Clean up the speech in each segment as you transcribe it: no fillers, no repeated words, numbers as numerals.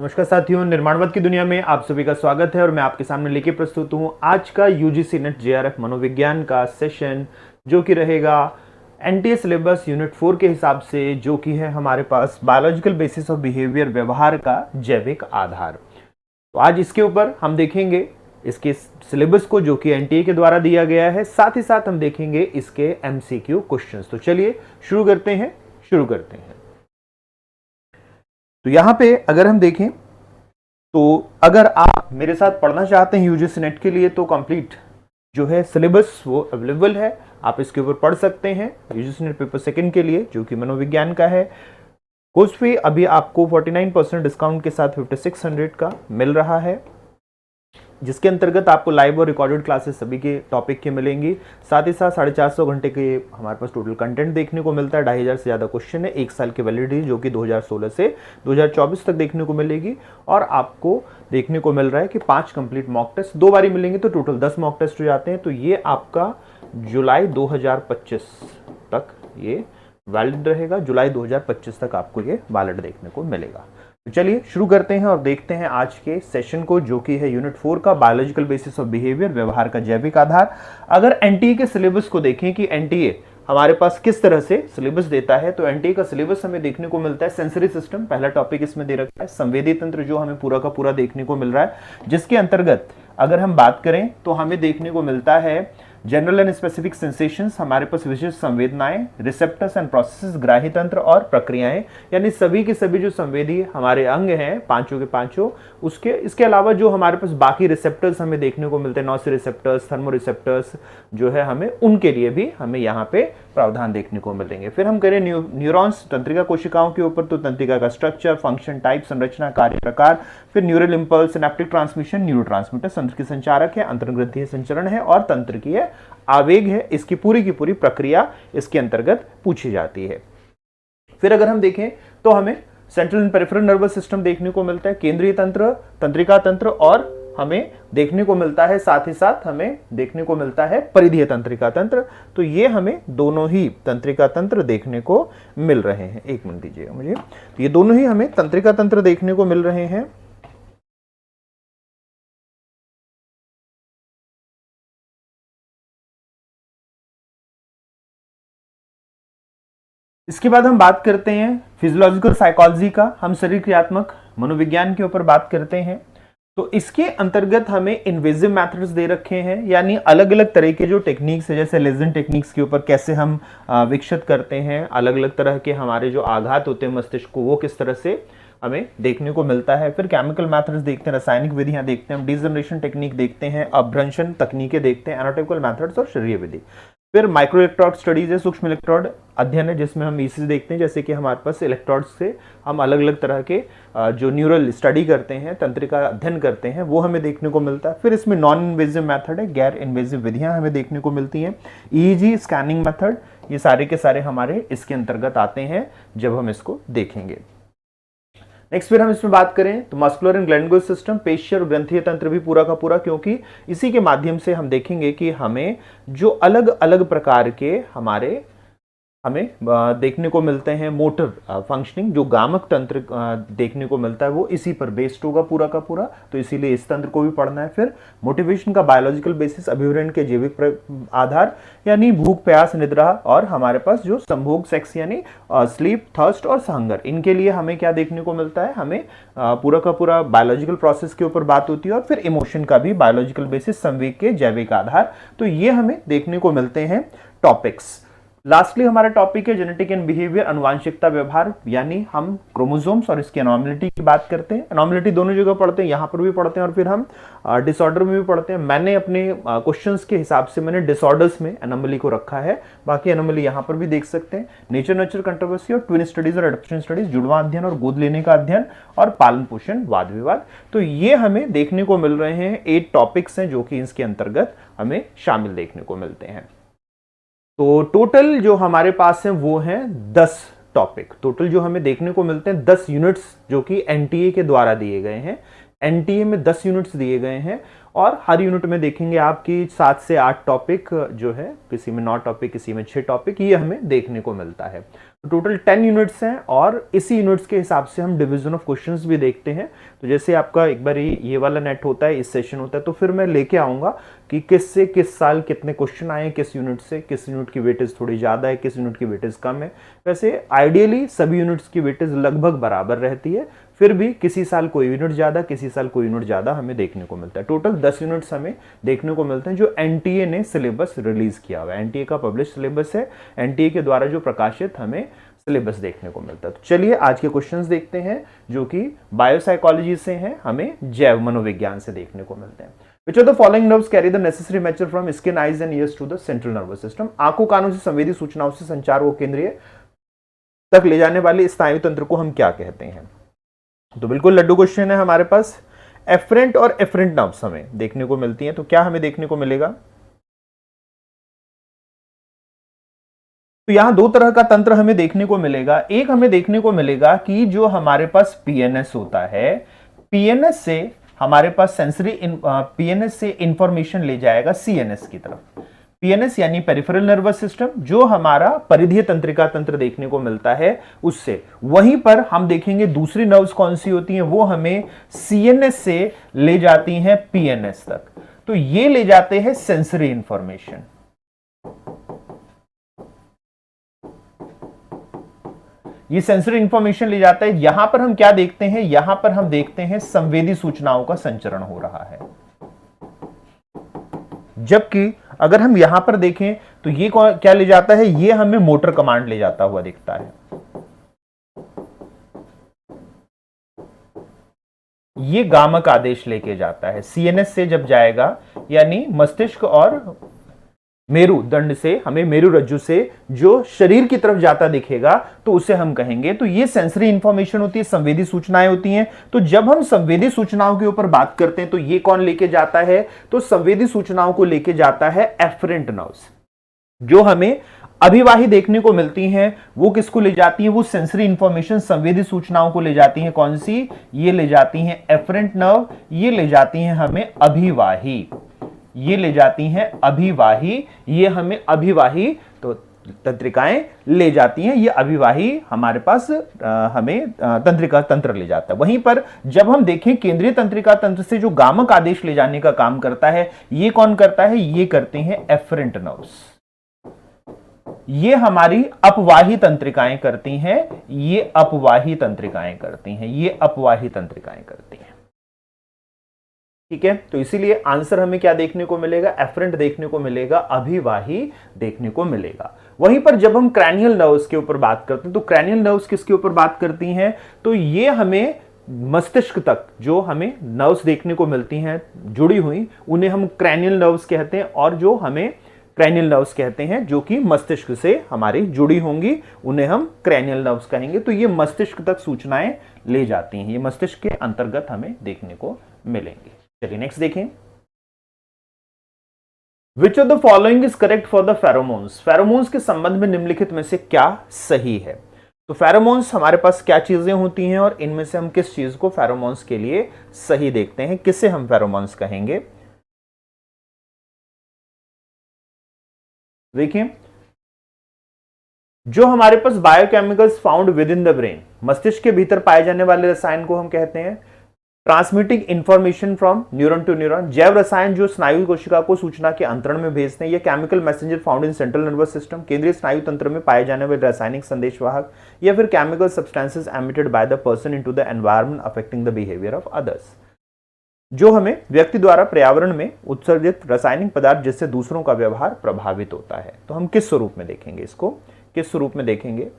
नमस्कार साथियों, निर्माणवाद की दुनिया में आप सभी का स्वागत है और मैं आपके सामने लेके प्रस्तुत हूं आज का यूजीसी नेट जेआरएफ मनोविज्ञान का सेशन, जो कि रहेगा एनटीए सिलेबस यूनिट 4 के हिसाब से, जो कि है हमारे पास बायोलॉजिकल बेसिस ऑफ बिहेवियर, व्यवहार का जैविक आधार। तो आज इसके ऊपर हम देखेंगे इसके सिलेबस को, जो कि एनटीए के द्वारा दिया गया है। साथ ही साथ हम देखेंगे इसके एमसीक्यू क्वेश्चंस। तो चलिए शुरू करते हैं। तो यहां पे अगर हम देखें तो अगर आप मेरे साथ पढ़ना चाहते हैं यूजीसी नेट के लिए, तो कंप्लीट जो है सिलेबस वो अवेलेबल है, आप इसके ऊपर पढ़ सकते हैं। यूजीसी नेट पेपर सेकंड के लिए, जो कि मनोविज्ञान का है, कोर्स फी अभी आपको 49% डिस्काउंट के साथ 5600 का मिल रहा है, जिसके अंतर्गत आपको लाइव और रिकॉर्डेड क्लासेस सभी के टॉपिक के मिलेंगी। साथ ही साथ 450 घंटे के हमारे पास टोटल कंटेंट देखने को मिलता है। 2500 से ज़्यादा क्वेश्चन है, 1 साल की वैलिडिटी जो कि 2016 से 2024 तक देखने को मिलेगी। और आपको देखने को मिल रहा है कि 5 कंप्लीट मॉक टेस्ट 2 बारी मिलेंगे, तो टोटल 10 मॉक टेस्ट हो जाते हैं। तो ये आपका जुलाई 2025 तक ये वैलिड रहेगा। जुलाई 2025 तक आपको ये वैलिड देखने को मिलेगा। तो चलिए शुरू करते हैं और देखते हैं आज के सेशन को, जो कि है यूनिट 4 का बायोलॉजिकल बेसिस ऑफ बिहेवियर, व्यवहार का जैविक आधार। अगर एनटीए के सिलेबस को देखें कि एनटीए हमारे पास किस तरह से सिलेबस देता है, तो एनटीए का सिलेबस हमें देखने को मिलता है सेंसरी सिस्टम, पहला टॉपिक इसमें दे रखा है। संवेदी तंत्र जो हमें पूरा का पूरा देखने को मिल रहा है, जिसके अंतर्गत अगर हम बात करें तो हमें देखने को मिलता है जनरल एंड स्पेसिफिक सेंसेशंस, हमारे पास विशिष्ट संवेदनाएं, रिसेप्टर्स एंड प्रोसेसेस, ग्राही तंत्र और प्रक्रियाएं, यानी सभी के सभी जो संवेदी हमारे अंग हैं, पांचों के पांचों, उसके इसके अलावा जो हमारे पास बाकी रिसेप्टर्स हमें देखने को मिलते हैं, नॉसी रिसेप्टर्स, थर्मो रिसेप्टर्स जो है, हमें उनके लिए भी हमें यहाँ पे प्रावधान देखने को मिलेंगे। फिर हम करें न्यूरॉन्स, तंत्रिका कोशिकाओं के ऊपर, तो तंत्रिका का स्ट्रक्चर, फंक्शन, टाइप, संरचना, कार्य प्रकार। फिर neural impulse, synaptic transmission, neurotransmitter, तंत्र की संचारक है, अंतर्ग्रंथीय संचरण है और तंत्र की आवेग है। इसकी पूरी प्रक्रिया इसके अंतर्गत पूछी जाती है। फिर अगर हम देखें तो हमें central and peripheral nervous system देखने को मिलता है, केंद्रीय तंत्र, तंत्रिका तंत्र, और हमें देखने को मिलता है, साथ ही साथ हमें देखने को मिलता है परिधीय तंत्रिका तंत्र। तो ये हमें दोनों ही तंत्रिका तंत्र देखने को मिल रहे हैं। एक मिनट दीजिएगा मुझे। तो ये दोनों ही हमें तंत्रिका तंत्र देखने को मिल रहे हैं। इसके बाद हम बात करते हैं फिजियोलॉजिकल साइकोलॉजी का, हम शरीर क्रियात्मक मनोविज्ञान के ऊपर बात करते हैं। तो इसके अंतर्गत हमें इन्वेजिव मेथड्स दे रखे हैं, यानी अलग अलग तरह के जो टेक्निक्स है, जैसे लेजन टेक्निक्स के ऊपर कैसे हम विकसित करते हैं, अलग अलग तरह के हमारे जो आघात होते हैं मस्तिष्क को, वो किस तरह से हमें देखने को मिलता है। फिर केमिकल मेथड्स देखते हैं, रासायनिक विधियां देखते हैं, डिजनरेशन टेक्निक देखते हैं, अपभ्रंशन तकनीकें देखते हैं, एनाटॉमिकल मेथड्स और शरीर विधि। फिर माइक्रो इलेक्ट्रोड स्टडीज है, सूक्ष्म इलेक्ट्रोड अध्ययन है, जिसमें हम ईसीजी देखते हैं, जैसे कि हमारे पास इलेक्ट्रोड से हम अलग अलग तरह के जो न्यूरल स्टडी करते हैं, तंत्रिका अध्ययन करते हैं, वो हमें देखने को मिलता है। फिर इसमें नॉन इन्वेजिव मेथड है, गैर इन्वेजिव विधियां हमें देखने को मिलती हैं। ईईजी, स्कैनिंग मेथड, ये सारे के सारे हमारे इसके अंतर्गत आते हैं जब हम इसको देखेंगे। नेक्स्ट फिर हम इसमें बात करें तो मस्कुलर एंड ग्लैंडुलर सिस्टम, पेशीय और ग्रंथीय तंत्र भी पूरा का पूरा, क्योंकि इसी के माध्यम से हम देखेंगे कि हमें जो अलग अलग प्रकार के हमें देखने को मिलते हैं मोटर फंक्शनिंग, जो गामक तंत्र देखने को मिलता है, वो इसी पर बेस्ड होगा पूरा का पूरा। तो इसीलिए इस तंत्र को भी पढ़ना है। फिर मोटिवेशन का बायोलॉजिकल बेसिस, अभिवरण के जैविक आधार, यानी भूख, प्यास, निद्रा, और हमारे पास जो संभोग, सेक्स यानी स्लीप, थर्स्ट और हंगर, इनके लिए हमें क्या देखने को मिलता है, हमें पूरा का पूरा बायोलॉजिकल प्रोसेस के ऊपर बात होती है। और फिर इमोशन का भी बायोलॉजिकल बेसिस, संवेग के जैविक आधार। तो ये हमें देखने को मिलते हैं टॉपिक्स। लास्टली हमारा टॉपिक है जेनेटिक एंड बिहेवियर, अनुवांशिकता व्यवहार, यानी हम क्रोमोसोम्स और इसकी एनॉर्मलिटी की बात करते हैं। एनॉर्मलिटी दोनों जगह पढ़ते हैं, यहाँ पर भी पढ़ते हैं और फिर हम डिसऑर्डर में भी पढ़ते हैं। मैंने अपने क्वेश्चंस के हिसाब से मैंने डिसऑर्डर्स में एनॉर्मली को रखा है, बाकी एनॉर्मली यहाँ पर भी देख सकते हैं। नेचर नर्चर कंट्रोवर्सी और ट्विन स्टडीज और एडॉप्शन स्टडीज, जुड़वां अध्ययन और गोद लेने का अध्ययन, और पालन पोषण, वाद विवाद। तो ये हमें देखने को मिल रहे हैं 8 टॉपिक्स हैं, जो कि इसके अंतर्गत हमें शामिल देखने को मिलते हैं। तो टोटल जो हमारे पास है वो है 10 टॉपिक। टोटल जो हमें देखने को मिलते हैं 10 यूनिट्स, जो कि एनटीए के द्वारा दिए गए हैं। एनटीए में 10 यूनिट्स दिए गए हैं और हर यूनिट में देखेंगे आपकी 7 से 8 टॉपिक जो है, किसी में 9 टॉपिक, किसी में 6 टॉपिक, ये हमें देखने को मिलता है। टोटल 10 यूनिट्स हैं और इसी यूनिट्स के हिसाब से हम डिवीजन ऑफ क्वेश्चंस भी देखते हैं। तो जैसे आपका एक बार ये वाला नेट होता है, इस सेशन होता है, तो फिर मैं लेके आऊंगा कि किस से किस साल कितने क्वेश्चन आए, किस यूनिट से, किस यूनिट की वेटेज थोड़ी ज्यादा है, किस यूनिट की वेटेज कम है। वैसे आइडियली सभी यूनिट्स की वेटेज लगभग बराबर रहती है, फिर भी किसी साल कोई यूनिट ज्यादा, किसी साल कोई यूनिट ज्यादा हमें देखने को मिलता है। टोटल 10 यूनिट्स हमें देखने को मिलते हैं जो एनटीए ने सिलेबस रिलीज किया हुआ है। एनटीए का पब्लिश सिलेबस है, एनटीए के द्वारा जो प्रकाशित हमें सिलेबस देखने को मिलता है। तो चलिए आज के क्वेश्चंस देखते हैं जो कि बायोसाइकोलॉजी से हैं, हमें जैव मनोविज्ञान से देखने को मिलते हैं। Which of the following nerves carry the necessary message from skin, eyes and ears to the central nervous system? आंखों कानों से संवेदी सूचनाओं से संचार को केंद्रीय तक ले जाने वाले स्नायु तंत्र को हम क्या कहते हैं? तो बिल्कुल लड्डू क्वेश्चन है हमारे पास। एफरेंट और एफरेंट नर्व्स हमें देखने को मिलती हैं, तो क्या हमें देखने को मिलेगा? तो यहां दो तरह का तंत्र हमें देखने को मिलेगा। एक हमें देखने को मिलेगा कि जो हमारे पास पीएनएस होता है, पीएनएस से हमारे पास पीएनएस से इंफॉर्मेशन ले जाएगा सीएनएस की तरफ। पीएनएस यानी पेरिफेरल नर्वस सिस्टम, जो हमारा परिधीय तंत्रिका तंत्र देखने को मिलता है उससे। वहीं पर हम देखेंगे दूसरी नर्व्स कौन सी होती हैं, वो हमें सीएनएस से ले जाती हैं पीएनएस तक। तो ये ले जाते हैं सेंसरी इंफॉर्मेशन। ये सेंसरी इंफॉर्मेशन ले जाता है। यहां पर हम क्या देखते हैं, यहां पर हम देखते हैं संवेदी सूचनाओं का संचरण हो रहा है। जबकि अगर हम यहां पर देखें तो ये क्या ले जाता है, ये हमें मोटर कमांड ले जाता हुआ दिखता है। ये गामक आदेश लेके जाता है सीएनएस से जब जाएगा, यानी मस्तिष्क और मेरुदंड से, हमें मेरुरज्जु से जो शरीर की तरफ जाता दिखेगा तो उसे हम कहेंगे। तो ये सेंसरी इंफॉर्मेशन होती है, संवेदी सूचनाएं होती हैं। तो जब हम संवेदी सूचनाओं के ऊपर बात करते हैं तो ये कौन लेके जाता है, तो संवेदी सूचनाओं को लेके जाता है एफरेंट नर्व्स। जो हमें अभिवाही देखने को मिलती हैं वो किसको ले जाती है, वो सेंसरी इंफॉर्मेशन संवेदी सूचनाओं को ले जाती है। कौन सी? ये ले जाती हैं एफरेंट नर्व, ये ले जाती हैं हमें अभिवाही, ये ले जाती हैं अभिवाही, ये हमें अभिवाही तो तंत्रिकाएं ले जाती हैं। ये अभिवाही हमारे पास हमें तंत्रिका तंत्र ले जाता है। वहीं पर जब हम देखें केंद्रीय तंत्रिका तंत्र से जो गामक आदेश ले जाने का काम करता है, ये कौन करता है, ये करते हैं एफरेंट नर्व्स। ये हमारी अपवाही तंत्रिकाएं करती हैं, ये अपवाही तंत्रिकाएं करती हैं, ये अपवाही तंत्रिकाएं करती हैं। ठीक है, तो इसीलिए आंसर हमें क्या देखने को मिलेगा, एफरेंट देखने को मिलेगा, अभिवाही देखने को मिलेगा। वहीं पर जब हम क्रैनियल नर्व्स के ऊपर बात करते हैं तो क्रैनियल नर्व्स किसके ऊपर बात करती हैं, तो ये हमें मस्तिष्क तक जो हमें नर्व्स देखने को मिलती हैं जुड़ी हुई, उन्हें हम क्रैनियल नर्व्स कहते हैं। और जो हमें क्रैनियल नर्व्स कहते हैं जो कि मस्तिष्क से हमारी जुड़ी होंगी, उन्हें हम क्रैनियल नर्व्स कहेंगे। तो ये मस्तिष्क तक सूचनाएं ले जाती हैं, ये मस्तिष्क के अंतर्गत हमें देखने को मिलेंगी। चलिए नेक्स्ट देखें। Which of the following is correct for the pheromones? Pheromones के संबंध में निम्नलिखित में से क्या सही है? तो फेरोमोन्स हमारे पास क्या चीजें होती हैं और इनमें से हम किस चीज को फेरोमोन्स के लिए सही देखते हैं, किसे हम फेरोमोन्स कहेंगे? देखिए, जो हमारे पास biochemicals found within the brain, मस्तिष्क के भीतर पाए जाने वाले रसायन को हम कहते हैं transmitting information from neuron to neuron. जैव रसायन जो स्नायु कोशिका को सूचना के अंतरण में भेजते हैं। ये chemical messenger found in central nervous system, केंद्रीय स्नायु तंत्र में पाए जाने वाले रासायनिक संदेशवाहक, या फिर chemical substances emitted by the person into the environment affecting the behaviour of others, जो हमें व्यक्ति द्वारा पर्यावरण में उत्सर्जित रासायनिक पदार्थ जिससे दूसरों का व्यवहार प्रभावित होता है। तो हम किस स्वरूप में देखेंगे इसको, किस स्वरूप में देखेंगे?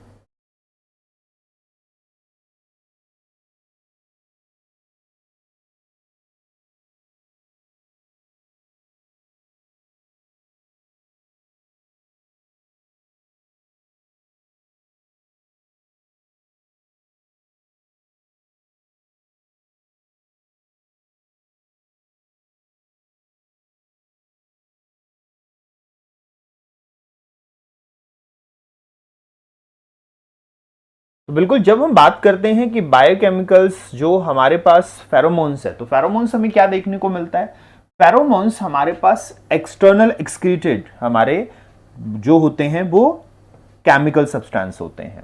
तो बिल्कुल जब हम बात करते हैं कि बायोकेमिकल्स जो हमारे पास फेरोमोन्स है, तो फेरोमोन्स हमें क्या देखने को मिलता है? फेरोमोन्स हमारे पास एक्सटर्नल एक्सक्रीटेड हमारे जो होते हैं वो केमिकल सब्सटेंस होते हैं।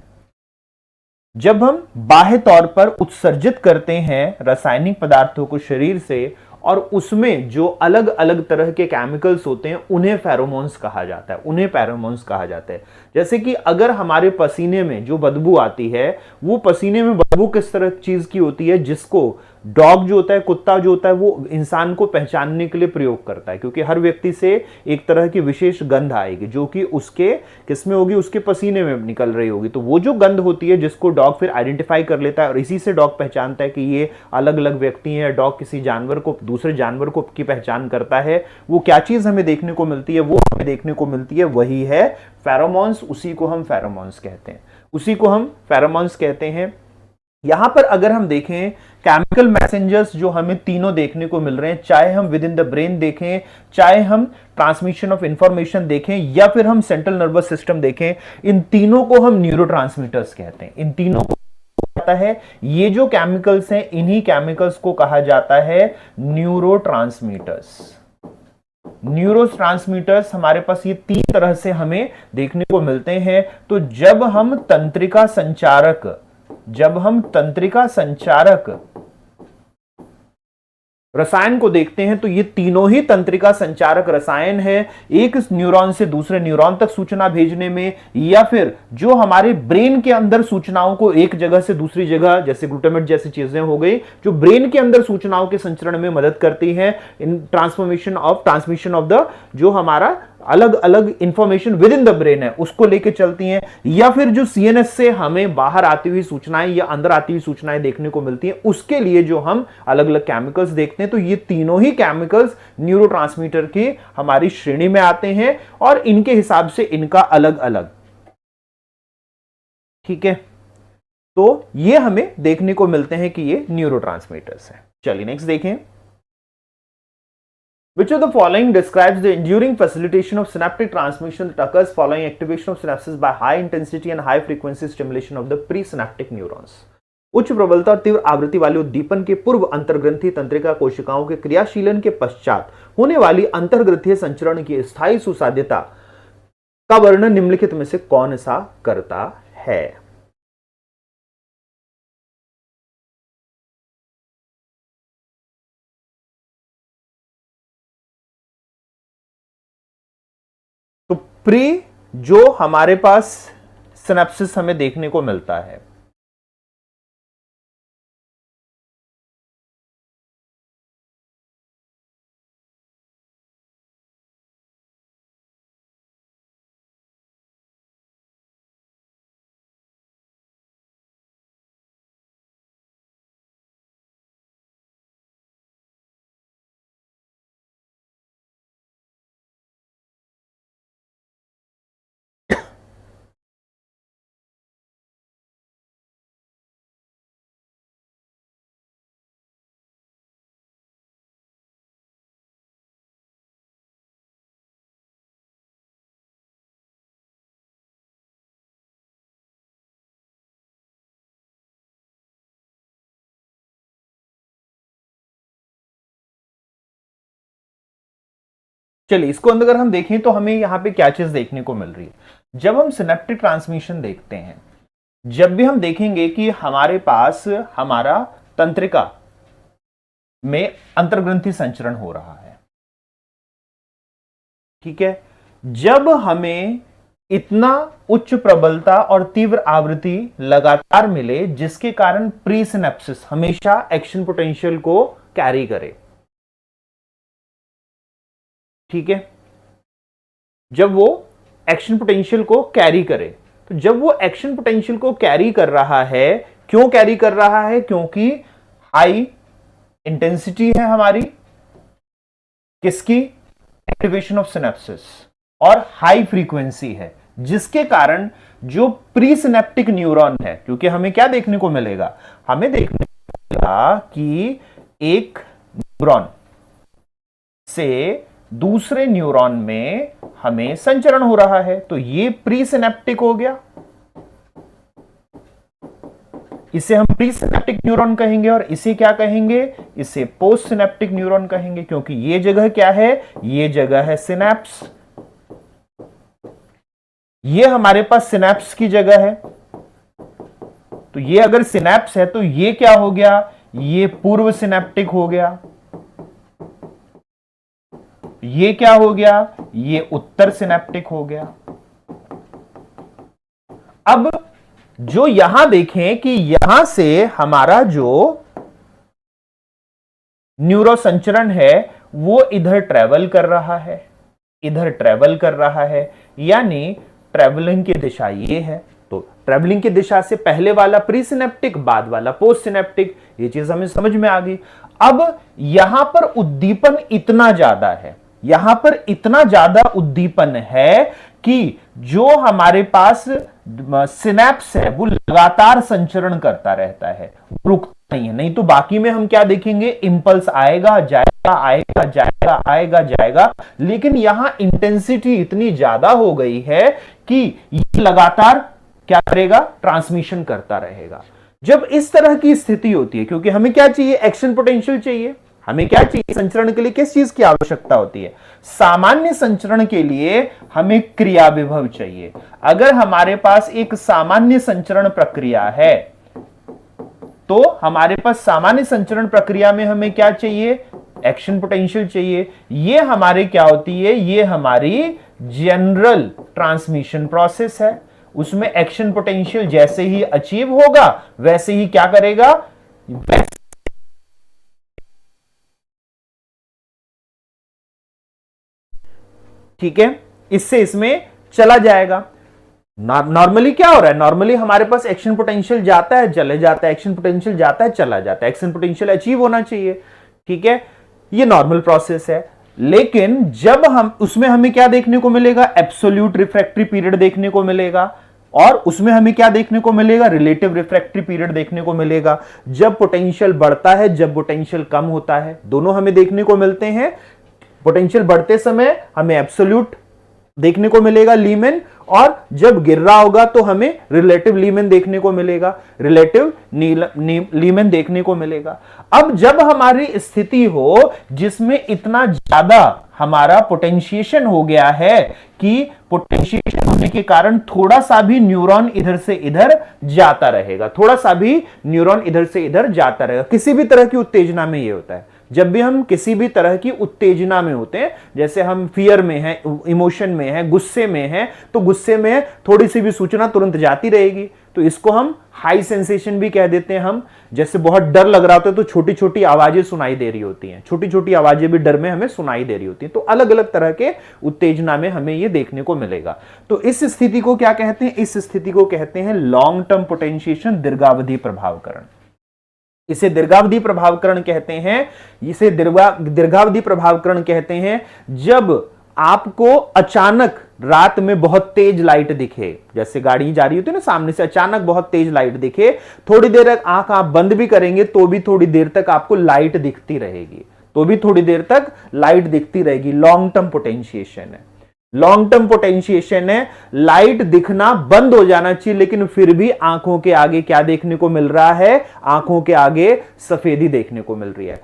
जब हम बाह्य तौर पर उत्सर्जित करते हैं रासायनिक पदार्थों को शरीर से और उसमें जो अलग अलग तरह के केमिकल्स होते हैं उन्हें फेरोमोन्स कहा जाता है, उन्हें फेरोमोन्स कहा जाता है। जैसे कि अगर हमारे पसीने में जो बदबू आती है, वो पसीने में बदबू किस तरह चीज की होती है जिसको डॉग जो होता है, कुत्ता जो होता है, वो इंसान को पहचानने के लिए प्रयोग करता है, क्योंकि हर व्यक्ति से एक तरह की विशेष गंध आएगी जो कि उसके किसमें होगी, उसके पसीने में निकल रही होगी। तो वो जो गंध होती है जिसको डॉग फिर आइडेंटिफाई कर लेता है और इसी से डॉग पहचानता है कि ये अलग अलग व्यक्ति हैं। डॉग किसी जानवर को, दूसरे जानवर को की पहचान करता है। वो क्या चीज हमें देखने को मिलती है, वो हमें देखने को मिलती है, वही है फेरोमोन्स। उसी को हम फेरोमोन्स कहते हैं, उसी को हम फेरोमोन्स कहते हैं। यहां पर अगर हम देखें केमिकल मैसेंजर्स जो हमें तीनों देखने को मिल रहे हैं, चाहे हम विद इन द ब्रेन देखें, चाहे हम ट्रांसमिशन ऑफ इंफॉर्मेशन देखें, या फिर हम सेंट्रल नर्वस सिस्टम देखें, इन तीनों को हम न्यूरोट्रांसमीटर्स कहते हैं। इन तीनों को जाता है, ये जो केमिकल्स हैं, इन्हीं केमिकल्स को कहा जाता है न्यूरोट्रांसमीटर्स। न्यूरोट्रांसमीटर्स हमारे पास ये तीन तरह से हमें देखने को मिलते हैं। तो जब हम तंत्रिका संचारक रसायन को देखते हैं तो ये तीनों ही तंत्रिका संचारक रसायन है, एक न्यूरॉन से दूसरे न्यूरॉन तक सूचना भेजने में, या फिर जो हमारे ब्रेन के अंदर सूचनाओं को एक जगह से दूसरी जगह, जैसे ग्लूटामेट जैसी चीजें हो गई, जो ब्रेन के अंदर सूचनाओं के संचरण में मदद करती हैं इन ट्रांसमिशन ऑफ द जो हमारा अलग अलग information with in the brain है उसको लेके चलती हैं, या फिर जो सीएनएस से हमें बाहर आती हुई सूचनाएं या अंदर आती हुई सूचनाएं देखने को मिलती हैं, उसके लिए जो हम अलग अलग केमिकल्स देखते हैं। तो ये तीनों ही केमिकल्स न्यूरोट्रांसमीटर की हमारी श्रेणी में आते हैं और इनके हिसाब से इनका अलग अलग, ठीक है। तो ये हमें देखने को मिलते हैं कि ये न्यूरोट्रांसमीटर्स हैं। चलिए नेक्स्ट देखें। Which of the following describes the enduring facilitation of synaptic transmission that occurs following activation of synapses by high intensity and high frequency stimulation of the presynaptic neurons? उच्च प्रबलता और तीव्र आवृत्ति वाले उद्दीपन के पूर्व अंतर्ग्रंथी तंत्रिका कोशिकाओं के क्रियाशीलन के पश्चात होने वाली अंतर्ग्रंथीय संचरण की स्थायी सुसाध्यता का वर्णन निम्नलिखित में से कौन सा करता है? प्री जो हमारे पास सिनेप्सिस हमें देखने को मिलता है, चलिए इसको अगर हम देखें तो हमें यहां पे क्या चीज देखने को मिल रही है। जब हम सिनेप्टिक ट्रांसमिशन देखते हैं, जब भी हम देखेंगे कि हमारे पास हमारा तंत्रिका में अंतर्ग्रंथी संचरण हो रहा है, ठीक है। जब हमें इतना उच्च प्रबलता और तीव्र आवृत्ति लगातार मिले जिसके कारण प्री सिनेप्सिस हमेशा एक्शन पोटेंशियल को कैरी करे, ठीक है। जब वो एक्शन पोटेंशियल को कैरी करे, तो जब वो एक्शन पोटेंशियल को कैरी कर रहा है, क्यों कैरी कर रहा है? क्योंकि हाई इंटेंसिटी है हमारी किसकी? एक्टिवेशन ऑफ सिनेप्सिस, और हाई फ्रीक्वेंसी है, जिसके कारण जो प्री सिनेप्टिक न्यूरॉन है, क्योंकि हमें क्या देखने को मिलेगा? हमें देखने को मिलेगा कि एक न्यूरॉन से दूसरे न्यूरॉन में हमें संचरण हो रहा है, तो ये प्री सिनेप्टिक हो गया, इसे हम प्री सिनेप्टिक न्यूरॉन कहेंगे। और इसे क्या कहेंगे? इसे पोस्ट सिनेप्टिक न्यूरॉन कहेंगे, क्योंकि ये जगह क्या है? ये जगह है सिनेप्स, ये हमारे पास सिनेप्स की जगह है। तो ये अगर सिनेप्स है तो ये क्या हो गया, ये पूर्व सिनेप्टिक हो गया, ये क्या हो गया, ये उत्तर सिनेप्टिक हो गया। अब जो यहां देखें कि यहां से हमारा जो न्यूरो संचरण है वो इधर ट्रेवल कर रहा है, इधर ट्रेवल कर रहा है, यानी ट्रेवलिंग की दिशा ये है। तो ट्रेवलिंग की दिशा से पहले वाला प्री सिनेप्टिक, बाद वाला पोस्ट सिनेप्टिक, ये चीज हमें समझ में आ गई। अब यहां पर उद्दीपन इतना ज्यादा है, यहां पर इतना ज्यादा उद्दीपन है कि जो हमारे पास सिनेप्स है वो लगातार संचरण करता रहता है, रुकता नहीं है। नहीं तो बाकी में हम क्या देखेंगे, इंपल्स आएगा जाएगा, आएगा जाएगा, आएगा जाएगा, लेकिन यहां इंटेंसिटी इतनी ज्यादा हो गई है कि ये लगातार क्या करेगा, ट्रांसमिशन करता रहेगा। जब इस तरह की स्थिति होती है, क्योंकि हमें क्या चाहिए, एक्शन पोटेंशियल चाहिए, हमें क्या चाहिए संचरण के लिए, किस चीज की आवश्यकता होती है, सामान्य संचरण के लिए हमें क्रिया विभव चाहिए। अगर हमारे पास एक सामान्य संचरण प्रक्रिया है तो हमारे पास सामान्य संचरण प्रक्रिया में हमें क्या चाहिए, एक्शन पोटेंशियल चाहिए। ये हमारे क्या होती है, ये हमारी जनरल ट्रांसमिशन प्रोसेस है। उसमें एक्शन पोटेंशियल जैसे ही अचीव होगा वैसे ही क्या करेगा, ठीक है, इससे इसमें चला जाएगा। नॉर्मली क्या हो रहा है, नॉर्मली हमारे पास एक्शन पोटेंशियल जाता है चले जाता है, एक्शन पोटेंशियल जाता है चला जाता है, एक्शन पोटेंशियल अचीव होना चाहिए, ठीक है, ये नॉर्मल प्रोसेस है। लेकिन जब हम उसमें हमें क्या देखने को मिलेगा, एब्सोल्यूट रिफ्रैक्टरी पीरियड देखने को मिलेगा, और उसमें हमें क्या देखने को मिलेगा, रिलेटिव रिफ्रैक्टरी पीरियड देखने को मिलेगा। जब पोटेंशियल बढ़ता है, जब पोटेंशियल कम होता है, दोनों हमें देखने को मिलते हैं। पोटेंशियल बढ़ते समय हमें एब्सोल्यूट देखने को मिलेगा लीमेन, और जब गिर रहा होगा तो हमें रिलेटिव लीमेन देखने को मिलेगा, रिलेटिव लीमेन देखने को मिलेगा। अब जब हमारी स्थिति हो जिसमें इतना ज्यादा हमारा पोटेंशिएशन हो गया है कि पोटेंशिएशन होने के कारण थोड़ा सा भी न्यूरॉन इधर से इधर जाता रहेगा, थोड़ा सा भी न्यूरॉन इधर से इधर जाता रहेगा। किसी भी तरह की उत्तेजना में यह होता है, जब भी हम किसी भी तरह की उत्तेजना में होते हैं, जैसे हम फियर में हैं, इमोशन में हैं, गुस्से में हैं, तो गुस्से में थोड़ी सी भी सूचना तुरंत जाती रहेगी, तो इसको हम हाई सेंसेशन भी कह देते हैं। हम जैसे बहुत डर लग रहा होता है तो छोटी छोटी आवाजें सुनाई दे रही होती हैं, छोटी छोटी आवाजें भी डर में हमें सुनाई दे रही होती हैं। तो अलग अलग तरह के उत्तेजना में हमें यह देखने को मिलेगा। तो इस स्थिति को क्या कहते हैं, इस स्थिति को कहते हैं लॉन्ग टर्म पोटेंशिएशन, दीर्घावधि प्रभावकरण। इसे दीर्घावधि प्रभावकरण कहते हैं, इसे दीर्घावधि प्रभावकरण कहते हैं जब आपको अचानक रात में बहुत तेज लाइट दिखे, जैसे गाड़ी जा रही होती है ना सामने से, अचानक बहुत तेज लाइट दिखे, थोड़ी देर आंख आप बंद भी करेंगे तो भी थोड़ी देर तक आपको लाइट दिखती रहेगी, तो भी थोड़ी देर तक लाइट दिखती रहेगी, लॉन्ग टर्म पोटेंशिएशन है। लॉन्ग टर्म पोटेंशिएशन है, लाइट दिखना बंद हो जाना चाहिए लेकिन फिर भी आंखों के आगे क्या देखने को मिल रहा है, आंखों के आगे सफेदी देखने को मिल रही है।